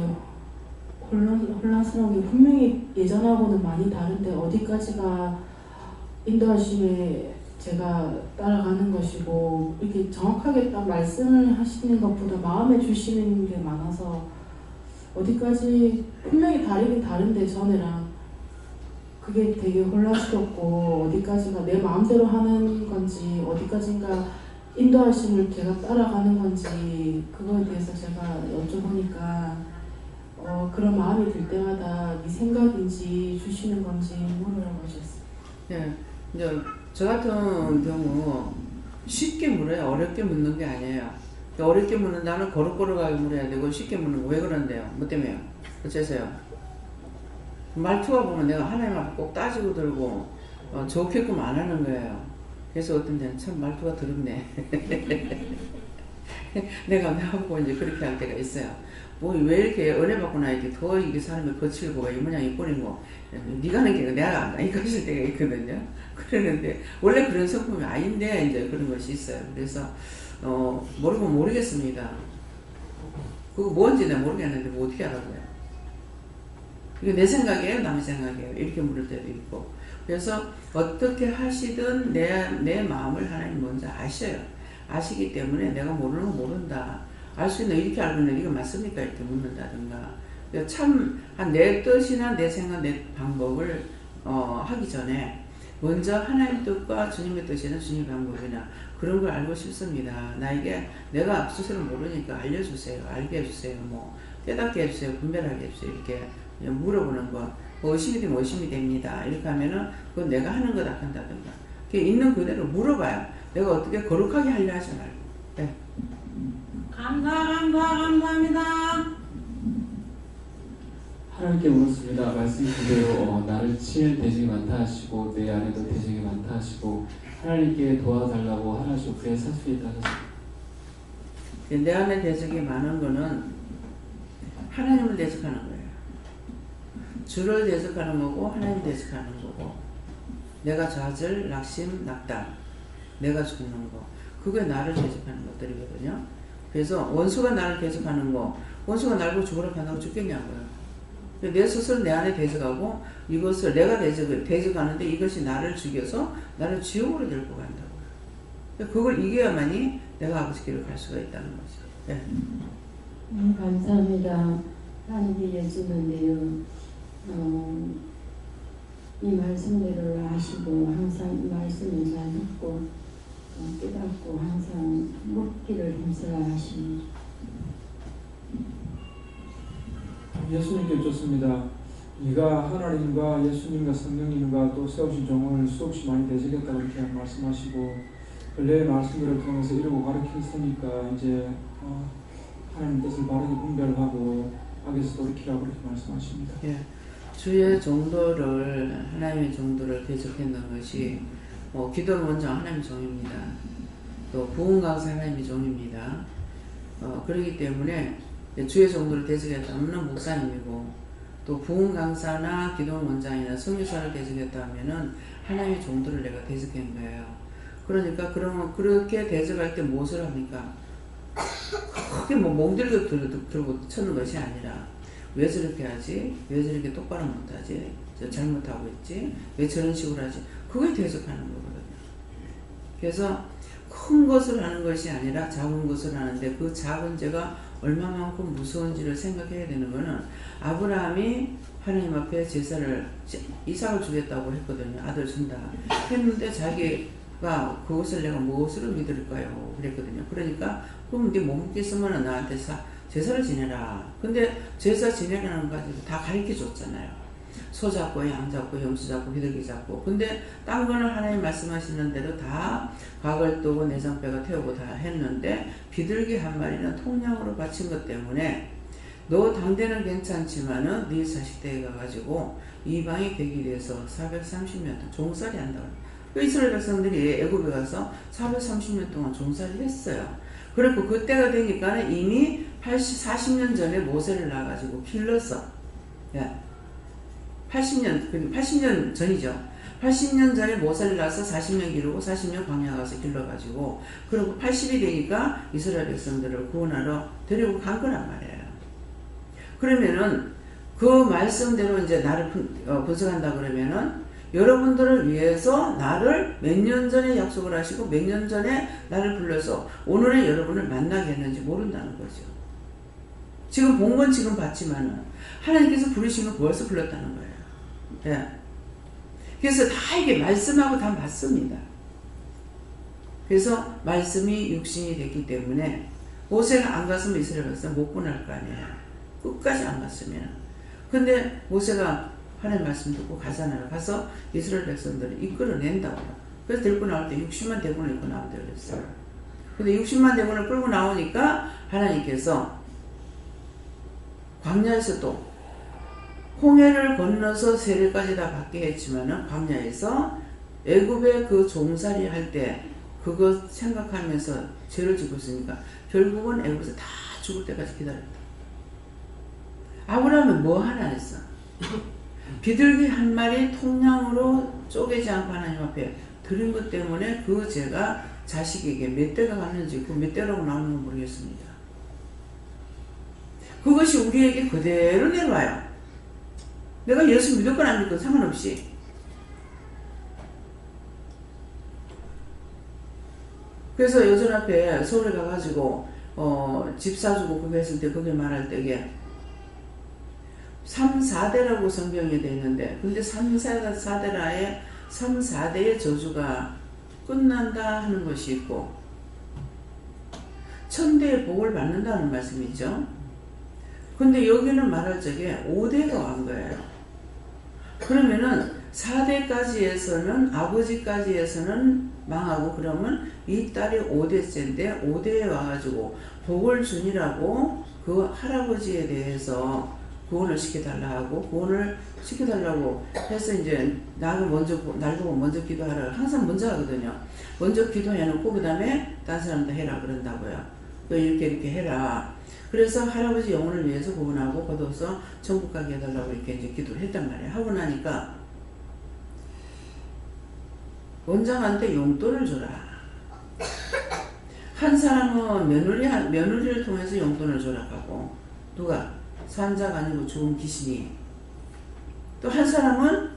F: 혼란스러운 게 분명히 예전하고는 많이 다른데 어디까지가 인도하심에 제가 따라가는 것이고 이렇게 정확하게 딱 말씀을 하시는 것보다 마음에 주시는 게 많아서 어디까지 분명히 다르긴 다른데 전에랑 그게 되게 혼란스럽고 어디까지가 내 마음대로 하는 건지 어디까지인가 인도하심을 제가 따라가는 건지 그거에 대해서 제가 여쭤보니까 그런 마음이 들 때마다 네 생각인지 주시는 건지 물으라고 하셨어요.
A: 네, 이제 저 같은 경우 쉽게 물어요. 어렵게 묻는 게 아니에요. 어렵게 묻는다면 거룩거룩하게 물어야 되고 쉽게 묻는 거 왜 그런데요? 뭐 때문에요? 어째서요? 말투가 보면 내가 하나님 앞에 꼭 따지고 들고 좋게끔 안 하는 거예요. 그래서 어떤 데는 참 말투가 더럽네. 내가 나하고 이제 그렇게 할 때가 있어요. 뭐 왜 이렇게 은혜 받고 나니까 더 이게 사람이 거칠고 이 모양이 꼴이고 네가 하는 게 내가 안 하니까 하실 때가 있거든요. 그러는데 원래 그런 성품이 아닌데 이제 그런 것이 있어요. 그래서 모르고 모르겠습니다. 그거 뭔지 내가 모르겠는데 뭐 어떻게 알아봐요? 이게 내 생각이에요? 남의 생각이에요? 이렇게 물을 때도 있고. 그래서 어떻게 하시든 내 마음을 하나님 먼저 아셔요. 아시기 때문에 내가 모르는 거 모른다. 알 수 있는 이렇게 알고 있는데 이거 맞습니까? 이렇게 묻는다든가. 참 내 뜻이나 내 생각, 내 방법을 하기 전에 먼저 하나님 뜻과 주님의 뜻이나 주님의 방법이나 그런 걸 알고 싶습니다. 나에게 내가 스스로 모르니까 알려주세요. 알게 해주세요. 뭐 깨닫게 해주세요. 분별하게 해주세요. 이렇게 물어보는 거. 의심이 되면 의심이 됩니다. 이렇게 하면은 그건 내가 하는 거다 한다든가. 있는 그대로 물어봐요. 내가 어떻게 거룩하게 하려 하지 말고. 네.
O: 감사합니다.
D: 하나님께 물었습니다. 말씀 그대로 나를 칠 대적이 많다 하시고 내 안에도 대적이 많다 하시고 하나님께 도와달라고 하나씩 그에 살 수 있다 하셨습니다.
A: 내 안에 대적이 많은 거는 하나님을 대적하는 거예요. 주를 대적하는 거고 하나님 대적하는 거고 내가 좌절, 낙심, 낙담 내가 죽는 거 그게 나를 대적하는 것들이거든요. 그래서 원수가 나를 대적하는 거 원수가 날 보고 죽으라고 한다고 죽겠냐고요. 내 스스로 내 안에 대적하고 이것을 내가 대적하는데 이것이 나를 죽여서 나를 지옥으로 데리고 간다고요. 그걸 이겨야만이 내가 아버지께로 갈 수가 있다는 거죠. 네.
J: 감사합니다. 하나님이 해주는데요. 이 말씀대로 하시고 항상 이 말씀을 잘 듣고 깨닫고 항상 묻기를 힘써야 하십니다.
E: 예수님께 여쭙습니다. 네가 하나님과 예수님과 성령님과 또 세우신 종을 수없이 많이 대적했다고 이렇게 말씀하시고 근래의 말씀들을 통해서 이러고 가르쳤으니까 이제 하나님 뜻을 바르게 분별하고 악에서 돌이키라고 이렇게 말씀하십니다.
A: 예. 주의 정도를 하나님의 정도를 대적했는 것이 기도는 먼저 하나님의 종입니다. 또 부흥강사 하나님의 종입니다. 그렇기 때문에 주의 정도를 대적했다면 목사님이고 또 부흥강사나 기도원 원장이나 성교사를 대적했다 하면은 하나님의 정도를 내가 대적한 거예요. 그러니까 그러면 그렇게 대적할 때 무엇을 합니까? 크게 멍들고 들고 쳐는 것이 아니라 왜 저렇게 하지? 왜 저렇게 똑바로 못하지? 저 잘못하고 있지? 왜 저런 식으로 하지? 그게 대적하는 거거든요. 그래서 큰 것을 하는 것이 아니라 작은 것을 하는데 그 작은 죄가 얼마만큼 무서운지를 생각해야 되는 거는 아브라함이 하나님 앞에 제사를 이삭을 주겠다고 했거든요. 아들 준다 했는데 자기가 그것을 내가 무엇으로 믿을까요? 그랬거든요. 그러니까 그럼 네 못 믿겠으면 나한테 제사를 지내라. 근데 제사 지내라는 거 가지고 다 가르쳐 줬잖아요. 소 잡고 양 잡고 염소 잡고 비둘기 잡고. 근데 딴 거는 하나님 말씀하시는 대로 다 각을 뜨고 내장뼈가 태우고 다 했는데 비둘기 한 마리는 통량으로 바친 것 때문에 너 당대는 괜찮지만은 네 자식대에 가가지고 이방이 되기 위해서 430년 동안 종살이 한다고. 이스라엘 백성들이 애굽에 가서 430년 동안 종살이 했어요. 그리고 그때가 되니까 이미 40년 전에 모세를 낳아가지고 길렀어. 예. 80년 전이죠. 80년 전에 모세를 낳아서 40년 기르고 40년 광야 가서 길러가지고 그리고 80이 되니까 이스라엘 백성들을 구원하러 데리고 간 거란 말이에요. 그러면은 그 말씀대로 이제 나를 분석한다 그러면은 여러분들을 위해서 나를 몇 년 전에 약속을 하시고 몇 년 전에 나를 불러서 오늘의 여러분을 만나게 했는지 모른다는 거죠. 지금 본 건 지금 봤지만은 하나님께서 부르신 건 벌써 불렀다는 거예요. 예. 그래서 다 이게 말씀하고 다 맞습니다. 그래서 말씀이 육신이 됐기 때문에 모세가 안 갔으면 이스라엘 백성 못 구원할 거 아니에요. 끝까지 안 갔으면. 근데 모세가 하나님 말씀 듣고 가잖아요. 가서 이스라엘 백성들을 이끌어낸다고요. 그래서 데리고 나올 때 60만 대군을 입고 나온다고 그랬어요. 근데 60만 대군을 끌고 나오니까 하나님께서 광야에서도 홍해를 건너서 세례까지 다 받게 했지만은 광야에서 애굽의 그 종살이 할 때 그거 생각하면서 죄를 짓고 있으니까 결국은 애굽에서 다 죽을 때까지 기다렸다. 아브라함은 뭐 하나 했어? 비둘기 한 마리 통량으로 쪼개지 않고 하나님 앞에 드린 것 때문에 그 죄가 자식에게 몇 대가 갔는지 그 몇 대라고 나오는 건 모르겠습니다. 그것이 우리에게 그대로 내려와요. 내가 예수 믿었건 안 믿건 상관없이. 그래서 여전 앞에 서울에 가가지고 집 사주고 그거 했을 때 그게 말할 때에 3, 4대라고 성경에 되어 있는데 근데 3, 4대라에 3, 4대의 저주가 끝난다 하는 것이 있고 1000대의 복을 받는다는 말씀이 있죠. 근데 여기는 말할 적에 5대가 온 거예요. 그러면은 4대까지에서는 아버지까지에서는 망하고 그러면 이 딸이 5대째인데 5대에 와가지고 복을 주니라고 그 할아버지에 대해서 구원을 시켜달라 하고 구원을 시켜달라고 해서 이제 날 보고 먼저 기도하라. 항상 먼저 하거든요. 먼저 기도해놓고 그 다음에 딴 사람도 해라 그런다고요. 이렇게 해라. 그래서 할아버지 영혼을 위해서 구원하고 거둬서 천국 가게 해달라고 이렇게 이제 기도를 했단 말이에요. 하고 나니까 원장한테 용돈을 줘라. 한 사람은 며느리를 통해서 용돈을 줘라 하고 누가? 산자가 아니고 죽은 귀신이. 또 한 사람은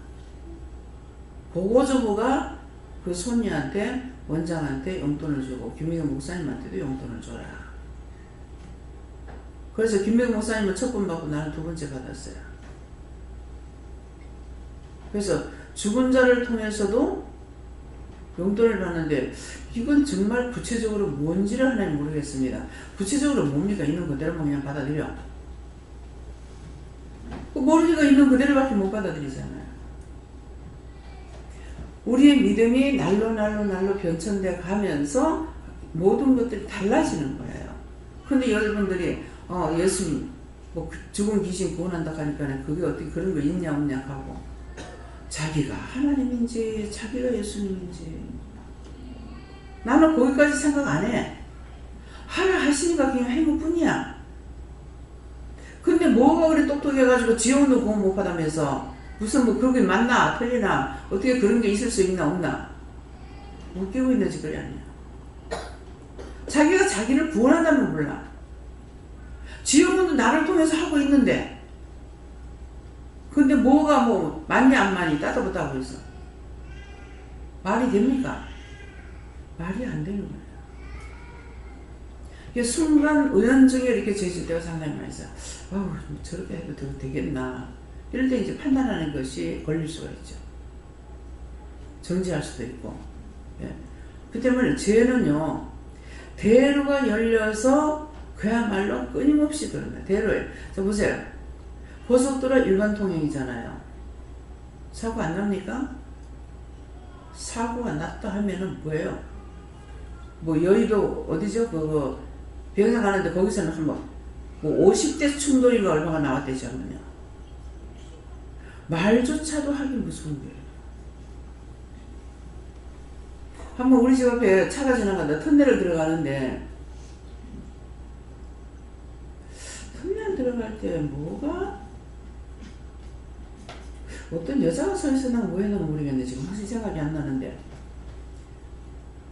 A: 보고조부가 그 손녀한테 원장한테 용돈을 주고 김미경 목사님한테도 용돈을 줘라. 그래서 김미경 목사님은 첫 번 받고 나는 두 번째 받았어요. 그래서 죽은 자를 통해서도 용돈을 받는데 이건 정말 구체적으로 뭔지를 하나님 모르겠습니다. 구체적으로 뭡니까? 있는 그대로만 그냥 받아들여. 모르기가 있는 그대로밖에 못 받아들이잖아요. 우리의 믿음이 날로 변천돼 가면서 모든 것들이 달라지는 거예요. 근데 여러분들이 예수님 뭐 죽은 귀신 구원한다 하니까 그게 어떻게 그런 거 있냐 없냐 하고 자기가 하나님인지 자기가 예수님인지 나는 거기까지 생각 안 해. 하라 하시니까 그냥 행운뿐이야. 근데 뭐가 그래 똑똑해가지고 지옥도 구원 못 받으면서 무슨 뭐 그게 맞나 틀리나 어떻게 그런 게 있을 수 있나 없나 웃기고 있는 짓거리 아니야. 자기가 자기를 구원한다면 몰라. 지옥도 나를 통해서 하고 있는데 근데 뭐가 뭐 맞냐 안 맞니 따다보다 하고 있어. 말이 됩니까? 말이 안 되는 거예요. 순간 은연중에 이렇게 죄질 때가 상당히 많이 있어요. 저렇게 해도 되겠나. 이럴 때 이제 판단하는 것이 걸릴 수가 있죠. 정지할 수도 있고. 예. 그 때문에 죄는요, 대로가 열려서 그야말로 끊임없이 들어요. 대로에. 자, 보세요. 고속도로 일반 통행이잖아요. 사고 안 납니까? 사고가 났다 하면은 뭐예요? 뭐 여의도 어디죠? 그거 병상 가는데 거기서는 한번 뭐 50대 충돌인가 얼마가 나왔대죠. 말조차도 하기 무서운 거예요. 한번 우리 집 앞에 차가 지나가다 터널을 들어가는데 들어갈 때 뭐가 어떤 여자가 서 있었나 뭐였나 모르겠네. 지금 확실히 생각이 안 나는데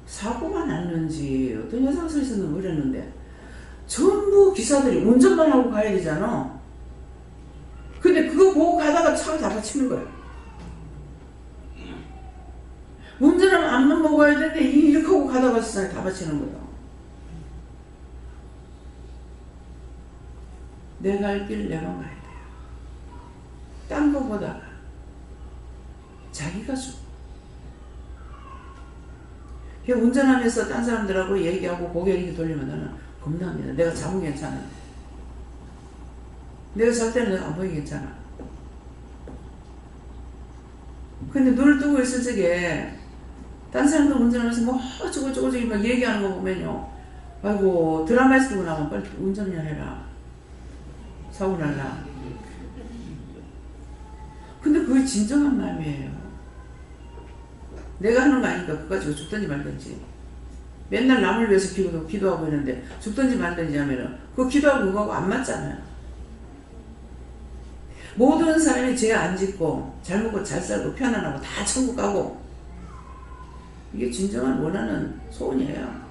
A: 사고가 났는지 어떤 여자가 서 있었나 모르겠는데 전부 기사들이 운전만 하고 가야 되잖아. 근데 그거 보고 가다가 차가 다 다치는 거야. 운전하면 앞만 보고 가야 되는데 이렇게 하고 가다가 진짜 다 다치는 거야. 내가 갈 길 내만 가야 돼요. 딴 거 보다가 자기가 죽어. 운전하면서 딴 사람들하고 얘기하고 고개 이렇게 돌리면 나는 겁납니다. 내가 잡으면 괜찮아. 내가 잡을 때는 내가 안 보이면 괜찮아. 근데 눈을 뜨고 있을 적에 딴 사람들 운전하면서 뭐 어쩌고 막 얘기하는 거 보면요. 아이고 드라마에서 보고 나면 빨리 운전이나 해라. 사고 날라. 근데 그게 진정한 마음이에요. 내가 하는 거 아니까 그거 가지고 죽든지 말든지. 맨날 남을 위해서 기도하고 있는데 죽든지 말든지 하면은 그 기도하고 그거하고 안 맞잖아요. 모든 사람이 죄 안 짓고 잘 먹고 잘 살고 편안하고 다 천국 가고 이게 진정한 원하는 소원이에요.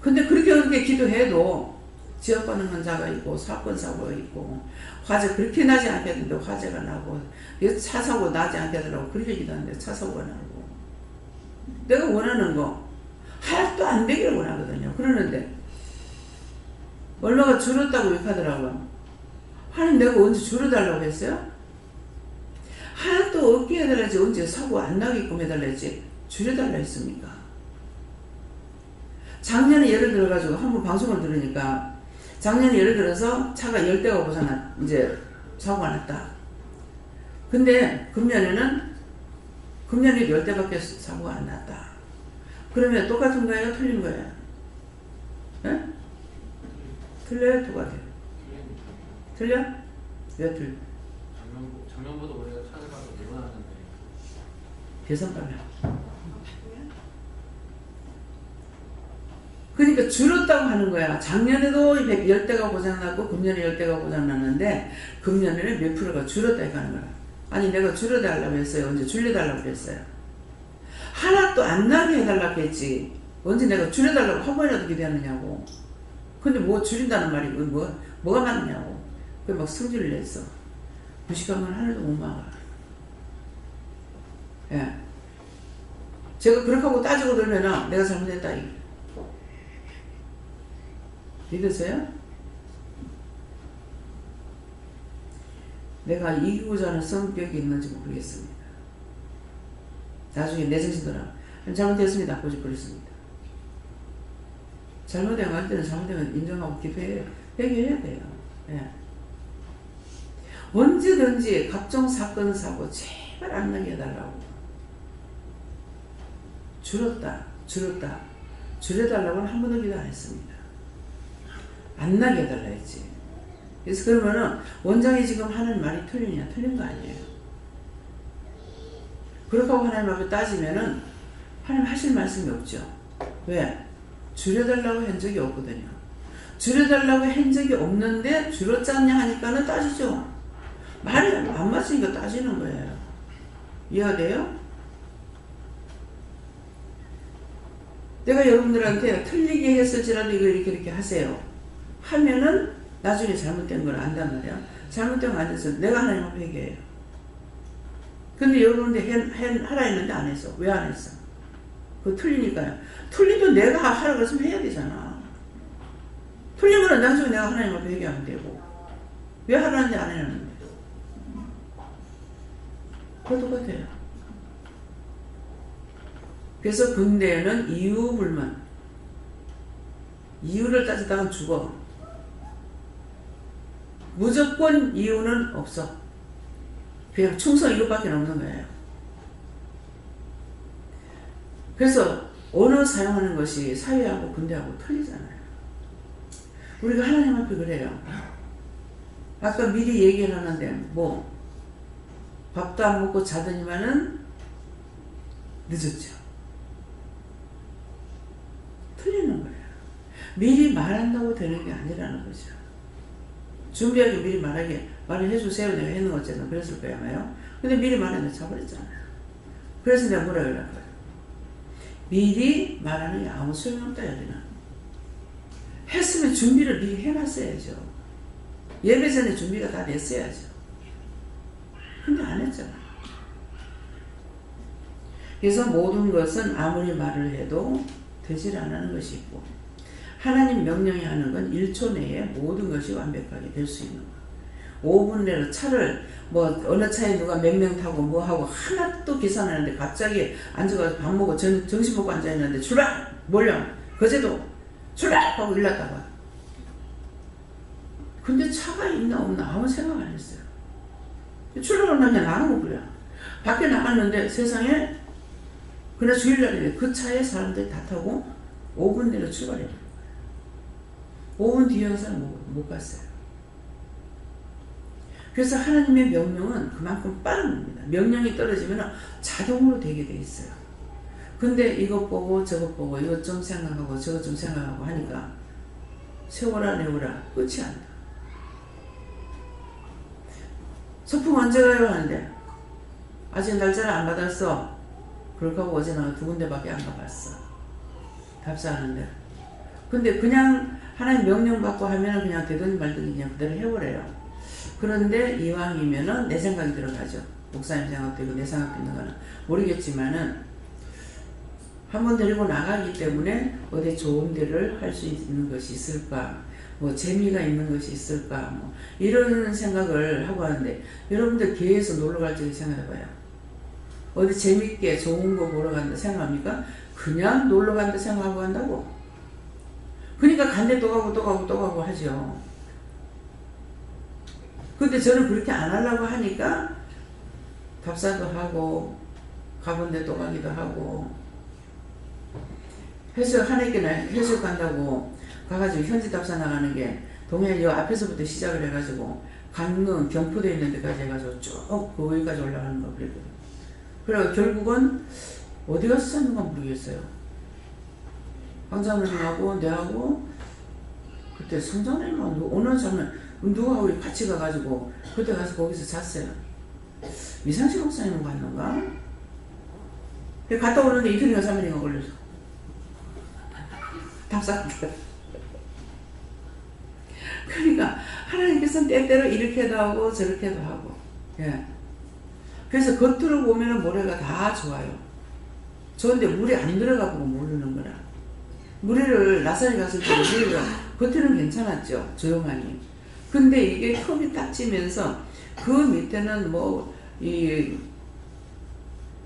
A: 근데 그렇게 기도해도 지역받는 자가 있고 사건 사고가 있고 화재 그렇게 나지 않겠는데 화재가 나고 차 사고 나지 않겠더라고 그렇게 기도하는데 차 사고가 나고 내가 원하는 거 하나도 안 되기를 원하거든요. 그러는데 얼마가 줄었다고 욕하더라고요. 하나님 내가 언제 줄여달라고 했어요? 하나도 없게 해달라지 언제 사고 안 나게끔 해달라지 줄여달라 했습니까? 작년에 예를 들어가지고 한번 방송을 들으니까 작년에 예를 들어서 차가 10대가 고장났, 이제 사고가 났다. 근데 금년에 10대밖에 사고가 안 났다. 그러면 똑같은 거예요? 틀린 거예요? 예? 틀려요? 똑같아요? 틀려? 왜 틀려?
O: 작년보다 올해가 차가 늘어났는데
A: 계산빨라. 그러니까 줄었다고 하는 거야. 작년에도 10대가 고장났고 금년에 10대가 고장났는데 금년에는 몇 프로가 줄었다 하는 거야. 아니 내가 줄여달라고 했어요. 언제 줄여달라고 그랬어요. 하나도 안 나게 해달라고 했지. 언제 내가 줄여달라고 한 번이라도 기대하느냐고. 근데 뭐 줄인다는 말이 뭐가 맞느냐고. 그래 막 성질을 냈어. 무식한 건 하나도 못 막아. 예. 제가 그렇게 하고 따지고 들면은 내가 잘못했다. 믿으세요? 내가 이기고자 하는 성격이 있는지 모르겠습니다. 나중에 내 정신 돌아. 잘못했습니다. 고집부렸습니다. 잘못된 거 할 때는 잘못된 거 인정하고 기도해요. 회개해야 돼요. 예. 언제든지 각종 사건 사고 제발 안 나게 해달라고. 줄여달라고는 한 번도 기도 안 했습니다. 안 나게 해달라 했지. 그래서 그러면은 원장이 지금 하는 말이 틀리냐? 틀린 거 아니에요. 그렇게 하고 하나님 앞에 따지면은 하나님 하실 말씀이 없죠. 왜? 줄여달라고 한 적이 없거든요. 줄여달라고 한 적이 없는데 줄였잖냐 하니까는 따지죠. 말이 안 맞으니까 따지는 거예요. 이해가 돼요? 내가 여러분들한테 틀리게 했을지라도 이거 이렇게 하세요. 하면은 나중에 잘못된 걸 안단 말이야. 잘못된 거 안 해서 내가 하나님 앞에 얘기해요. 근데 여러분들 하라 했는데 안 했어. 왜 안 했어? 그거 틀리니까요. 틀리도 내가 하라고 그랬으면 해야 되잖아. 틀린 거는 나중에 내가 하나님 앞에 얘기하면 되고. 왜 하라는데 안 해놨는데? 그거 똑같아요. 그래서 근대에는 이유 불만. 이유를 따지다가 죽어. 무조건 이유는 없어. 그냥 충성 이것밖에 없는 거예요. 그래서 언어 사용하는 것이 사회하고 근대하고 틀리잖아요. 우리가 하나님 앞에 그래요. 아까 미리 얘기를 하는데 뭐 밥도 안 먹고 자더니만은 늦었죠. 틀리는 거예요. 미리 말한다고 되는 게 아니라는 거죠. 준비하기 미리 말을 해주세요. 내가 해놓은 거잖아. 그랬을 거야, 아마요. 근데 미리 말했는데 차버렸잖아요. 그래서 내가 뭐라 그러는 거야. 미리 말하는 게 아무 소용없다, 여기는. 했으면 준비를 미리 해놨어야죠. 예배 전에 준비가 다 됐어야죠. 근데 안 했잖아. 그래서 모든 것은 아무리 말을 해도 되질 않는 것이 있고, 하나님 명령이 하는 건 1초 내에 모든 것이 완벽하게 될 수 있는 거. 5분 내로 차를 어느 차에 누가 몇 명 타고 뭐 하고 하나도 계산하는데 갑자기 앉아가지고 밥 먹고 점심 먹고 앉아있는데 출발! 몰려! 거제도 출발! 하고 일났다가. 근데 차가 있나 없나 아무 생각 안 했어요. 출발을 그냥 나가고 그래. 밖에 나갔는데 세상에 그날 주일날인데 그 차에 사람들이 다 타고 5분 내로 출발해요. 5분 뒤에 사람 못 갔어요. 그래서 하나님의 명령은 그만큼 빠른 겁니다. 명령이 떨어지면 자동으로 되게 돼 있어요. 근데 이것 보고 저것 보고 이것 좀 생각하고 저것 좀 생각하고 하니까 세워라 내워라 끝이 안 나. 소풍 언제 가요 하는데 아직 날짜를 안 받았어. 그렇게 하고 어제 나 2군데밖에 안 가봤어. 답사하는데. 근데 그냥 하나님 명령 받고 하면 그냥 되든 말든 그냥 그대로 해버려요. 그런데 이왕이면은 내 생각이 들어가죠. 목사님 생각도 있고 내 생각도 있는 거는 모르겠지만은 한번 데리고 나가기 때문에 어디 좋은 데를 할 수 있는 것이 있을까, 뭐 재미가 있는 것이 있을까, 뭐 이런 생각을 하고 하는데 여러분들 계속 놀러 갈 때 생각해봐요. 어디 재밌게 좋은 거 보러 간다 생각합니까? 그냥 놀러 간다 생각하고 간다고? 그러니까 간데 또 가고 또 가고 또 가고 하죠. 근데 저는 그렇게 안 하려고 하니까 답사도 하고 가본 데 또 가기도 하고 해수욕 해수욕 간다고 가가지고 현지 답사 나가는 게 동해 요 앞에서부터 시작을 해가지고 강릉 경포대에 있는 데까지 해가지고 쭉 거기까지 올라가는 거 그랬거든요. 그래서 결국은 어디 가서 찾는가 모르겠어요. 황장님하고 내하고 그때 성장님하고 어느 장면 누구하고 같이 가가지고 그때 가서 거기서 잤어요. 미상식 목사님 갔는가? 갔다 오는데 이틀인가 3일인가 걸려서 답사한다. 그러니까 하나님께서는 때때로 이렇게도 하고 저렇게도 하고, 예. 그래서 겉으로 보면은 모래가 다 좋아요. 좋은데 물이 안 들어가고 모르는 거라. 물에를 나사리 갔을 때 물에를 겉에는 괜찮았죠. 조용하니. 근데 이게 컵이 딱 지면서 그 밑에는 이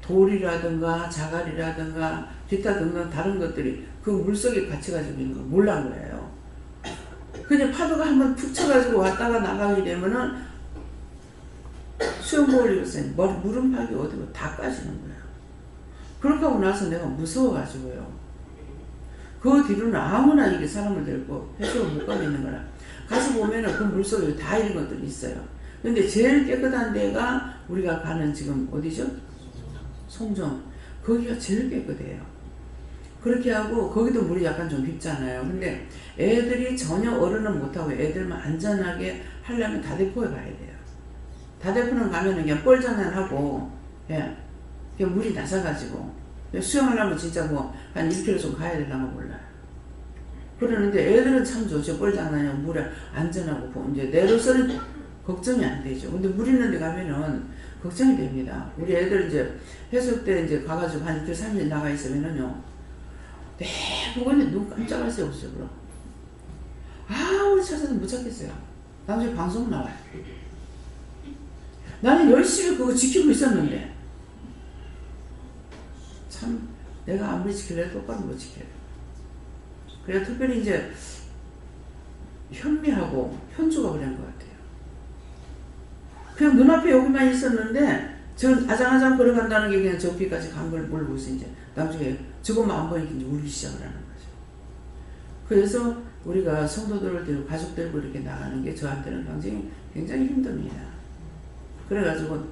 A: 돌이라든가 자갈이라든가 기타 등등 다른 것들이 그 물속에 갇혀가지고 있는 걸 몰란 거예요. 근데 파도가 한번 푹 쳐가지고 왔다가 나가게 되면은 수영복을 입었어요. 무릎팍이 어디고 다 까지는 거예요. 그렇게 하고 나서 내가 무서워가지고요. 그 뒤로는 아무나 이게 사람을 데리고 해수욕을 못 가고 있는 거라. 가서 보면은 그 물속에 다 이런 것들이 있어요. 근데 제일 깨끗한 데가 우리가 가는 지금 어디죠? 송정. 거기가 제일 깨끗해요. 그렇게 하고 거기도 물이 약간 좀 깊잖아요. 근데 애들이 전혀 어른은 못하고 애들만 안전하게 하려면 다대포에 가야 돼요. 다대포는 가면은 그냥 뻘장난하고, 예. 그냥 물이 나서가지고 수영하려면 진짜 한 1km 좀 가야 되려나 몰라요. 그러는데 애들은 참 좋죠. 뻘장난하고 물에 안전하고 이제 내로서는 걱정이 안 되죠. 근데 물 있는 데 가면은 걱정이 됩니다. 우리 애들 이제 해수욕 때 이제 가가지고 한 2일 3일 나가 있으면은요. 대부분이 눈 깜짝할 새 없어요. 그럼. 우리 찾아서 못 찾겠어요. 나중에 방송 나와요. 나는 열심히 그거 지키고 있었는데 참 내가 아무리 지킬래 똑바로 못 지켜요. 그래서 특별히 이제 현미하고 현주가 그런 것 같아요. 그냥 눈앞에 여기만 있었는데 전 아장아장 걸어간다는 게 그냥 저기까지 간 걸 모르고 있어. 이제 나중에 저것만 안 보니까 이제 울기 시작을 하는 거죠. 그래서 우리가 성도들을 들고 가족 들고 이렇게 나가는 게 저한테는 굉장히 힘듭니다. 그래가지고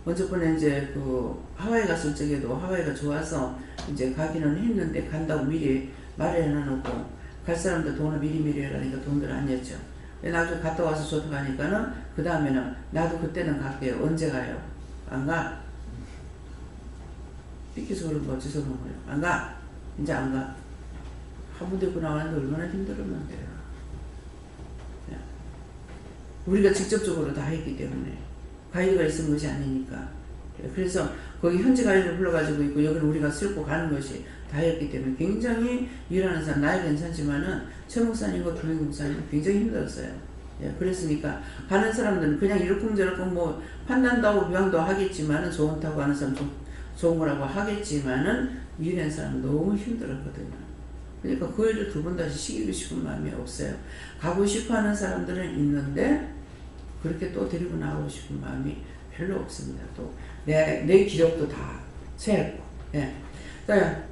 A: 먼저 번에 이제 그 하와이 갔을 적에도 하와이가 좋아서 이제 가기는 했는데 간다고 미리 말을 해놔놓고 갈 사람들 돈을 미리 해라니까 돈들 안 냈죠. 나중에 갔다 와서 좋다 가니까는 그 다음에는 나도 그때는 갈게요. 언제 가요? 안 가? 삐끼서 그런 거 어째서 그런 거예요? 안 가? 이제 안 가? 한 번 데리고 나왔는데 얼마나 힘들었는데요. 우리가 직접적으로 다 했기 때문에 가이드가 있은 것이 아니니까. 그래서 거기 현지 가이드를 불러가지고 있고 여기는 우리가 쓸고 가는 것이 다였기 때문에 굉장히 일하는 사람, 나이 괜찮지만은 최 목사님과 김영 목사님 굉장히 힘들었어요. 그랬으니까 가는 사람들은 그냥 이러쿵저러쿵 뭐 판단도 하고 비방도 하겠지만은 좋다고 하는 사람 좋은 거라고 하겠지만은 일하는 사람은 너무 힘들었거든요. 그러니까 그 일을 두 번 다시 시키고 싶은 마음이 없어요. 가고 싶어 하는 사람들은 있는데 그렇게 또 데리고 나가고 싶은 마음이 별로 없습니다. 또 내 기력도 다 채웠고. 자,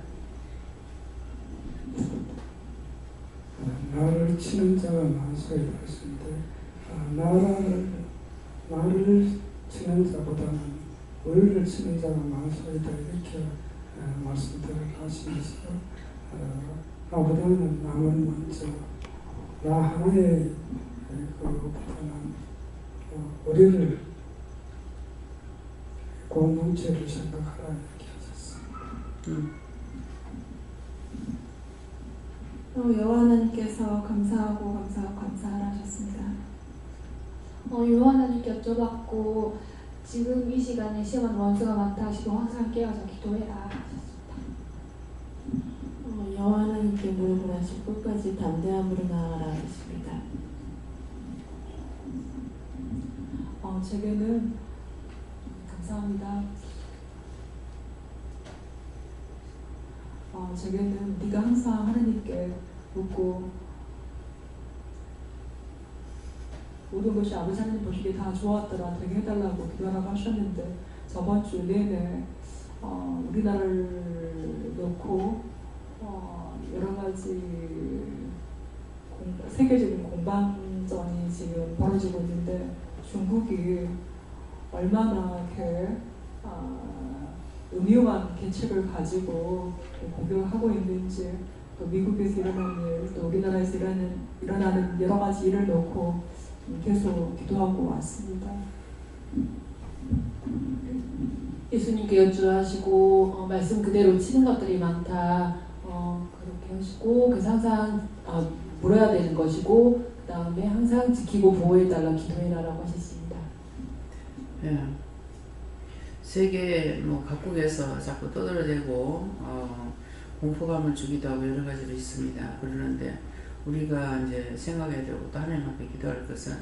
P: 나를 치는 자가 많소이다 했는데 나를 치는 자보다는 우리를 치는 자가 많소이다 이렇게 말씀들을 하시면서 나보다는 남은 먼저 나 하나의 그보다는 우리를 공동체를 생각하라 이렇게 하셨습니다.
F: 여호와 하나님께서 감사하고 감사하라 하셨습니다.
K: 여호와 하나님께 여쭤봤고 지금 이 시간에 시험한 원수가 많다 하시고 항상 깨어서 기도해라 하셨습니다.
Q: 여호와 하나님께 무릎을 하시고 끝까지 담대함으로 나아가라 하셨습니다.
F: 제게는 감사합니다. 제게는 네가 항상 하나님께 묻고 모든 것이 아버지 하나님 보시기에 다 좋았더라 되게 해달라고 기도하라고 하셨는데 저번 주 내내 우리나라를 놓고 여러 가지 세계적인 공방전이 지금 벌어지고 있는데 중국이 얼마나 이렇게 음흉한 계책을 가지고 공격을 하고 있는지 또 미국에서 일어나는 일, 또 우리나라에서 일어나는 여러 가지 일을 놓고 계속 기도하고 왔습니다.
Q: 예수님께 여쭈하시고 말씀 그대로 치는 것들이 많다 그렇게 하시고 그래서 항상 물어야 되는 것이고 그 다음에 항상 지키고 보호해달라 기도해라라고 하셨습니다.
A: 세계 각국에서 자꾸 떠들어대고 공포감을 주기도 하고 여러 가지로 있습니다. 그러는데 우리가 이제 생각해야 되고 또 하나님 앞에 기도할 것은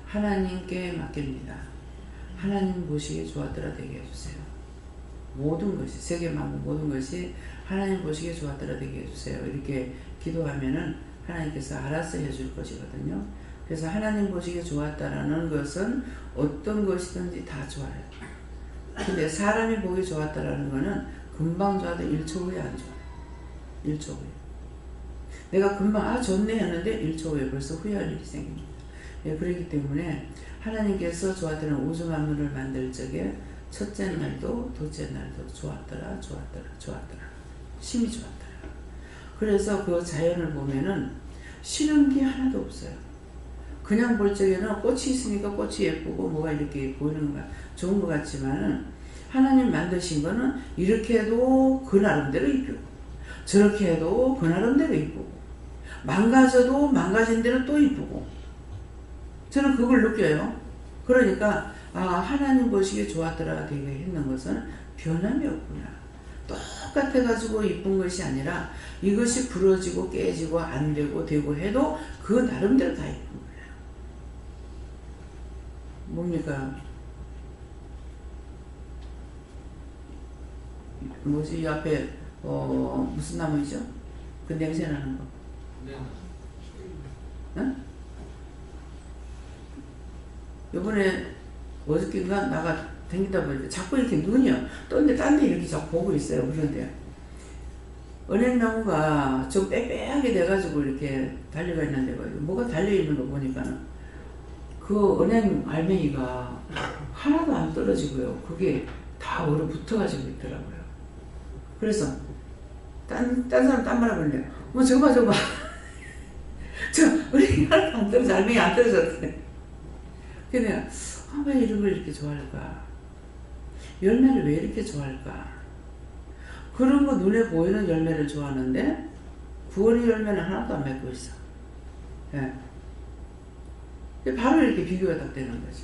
A: 하나님께 맡깁니다. 하나님 보시기에 좋았더라 되게 해주세요. 모든 것이 세계 만국 모든 것이 하나님 보시기에 좋았더라 되게 해주세요. 이렇게 기도하면은 하나님께서 알아서 해줄 것이거든요. 그래서 하나님 보시기에 좋았다라는 것은 어떤 것이든지 다 좋아요. 근데 사람이 보기 좋았다라는 거는 금방 좋아도 1초 후에 안 좋아요. 1초 후에. 내가 금방 좋네 했는데 1초 후에 벌써 후회할 일이 생깁니다. 그렇기 때문에 하나님께서 좋았다는 우주 만물을 만들 적에 첫째 날도 둘째 날도 좋았더라 심히 좋았더라. 그래서 그 자연을 보면은 싫은 게 하나도 없어요. 그냥 볼 적에는 꽃이 있으니까 꽃이 예쁘고 뭐가 이렇게 보이는 거 좋은 것 같지만은 하나님 만드신 거는 이렇게 해도 그 나름대로 이쁘고 저렇게 해도 그 나름대로 이쁘고 망가져도 망가진 대로 또 이쁘고 저는 그걸 느껴요. 그러니까 하나님 보시기에 좋았더라 되게 했는 것은 변함이 없구나. 똑같아가지고 이쁜 것이 아니라 이것이 부러지고 깨지고 안 되고 되고 해도 그 나름대로 다 이쁜 거야. 뭡니까? 뭐지? 이 앞에 무슨 나무이죠? 그 냄새 나는 거. 응? 요번에 어저께인가 나가 다니다 보니까 자꾸 이렇게 눈이요 떴는데 딴 데 이렇게 자꾸 보고 있어요. 그런데 은행나무가 좀 빽빽하게 돼가지고 이렇게 달려가 있는데 뭐가 달려있는 거 보니까는 그 은행 알맹이가 하나도 안 떨어지고요. 그게 다 얼어붙어가지고 있더라고요. 그래서 딴 사람 딴 말 하는데 뭐 저거 봐 저 은행 알맹이 하나도 안 떨어져. 알맹이 안 떨어졌대. 근데 내가 왜 이런 걸 이렇게 좋아할까? 열매를 왜 이렇게 좋아할까? 그런 거 눈에 보이는 열매를 좋아하는데 구원의 열매는 하나도 안 맺고 있어. 예. 바로 이렇게 비교가 딱 되는 거죠.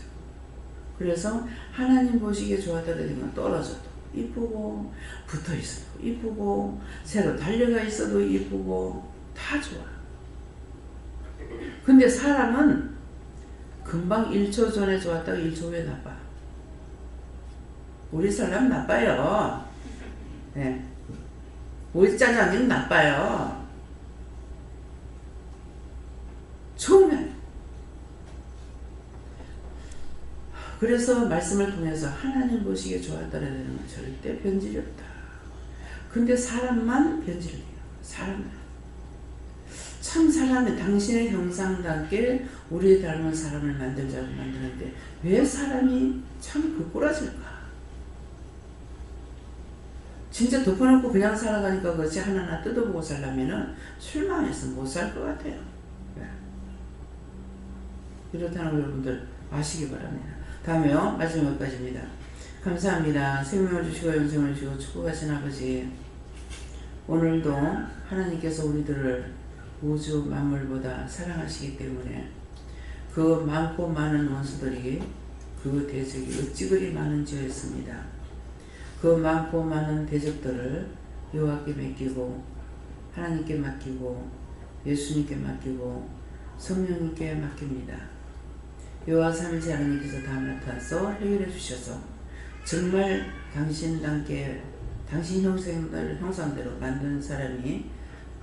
A: 그래서 하나님 보시기에 좋았다 되면 떨어져도 이쁘고 붙어 있어도 이쁘고 새로 달려가 있어도 이쁘고 다 좋아. 근데 사람은 금방 1초 전에 좋았다가 1초 후에 나빠. 우리 사람 나빠요. 네. 우리 짜장님 나빠요. 처음에. 그래서 말씀을 통해서 하나님 보시기에 좋았다라 되는 건 절대 변질이 없다. 근데 사람만 변질해요. 사람만. 참 사람은 당신의 형상답게 우리 닮은 사람을 만들자고 만드는데 왜 사람이 참 그 꼬라질까? 진짜 덮어놓고 그냥 살아가니까 그렇지 하나하나 뜯어보고 살려면은 실망해서 못 살 것 같아요. 네. 이렇다는 걸 여러분들 아시기 바랍니다. 다음에요. 마지막까지입니다. 감사합니다. 생명을 주시고 영생을 주시고 축복하신 아버지, 오늘도 하나님께서 우리들을 우주 만물보다 사랑하시기 때문에 그 많고 많은 원수들이 그 대적이 어찌 그리 많은지였습니다. 그 많고 많은 대적들을 여호와께 맡기고 하나님께 맡기고 예수님께 맡기고 성령님께 맡깁니다. 여호와 삼위일체 하나님께서 다 맡아서 해결해 주셔서 정말 당신답게 당신 형상대로 만든 사람이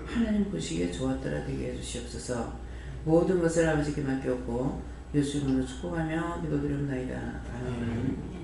A: 하나님 보시기에 좋았더라 되게 해주시옵소서. 모든 것을 아버지께 맡겼고 예수 이름으로 축복하며 기도드립니다. 아멘.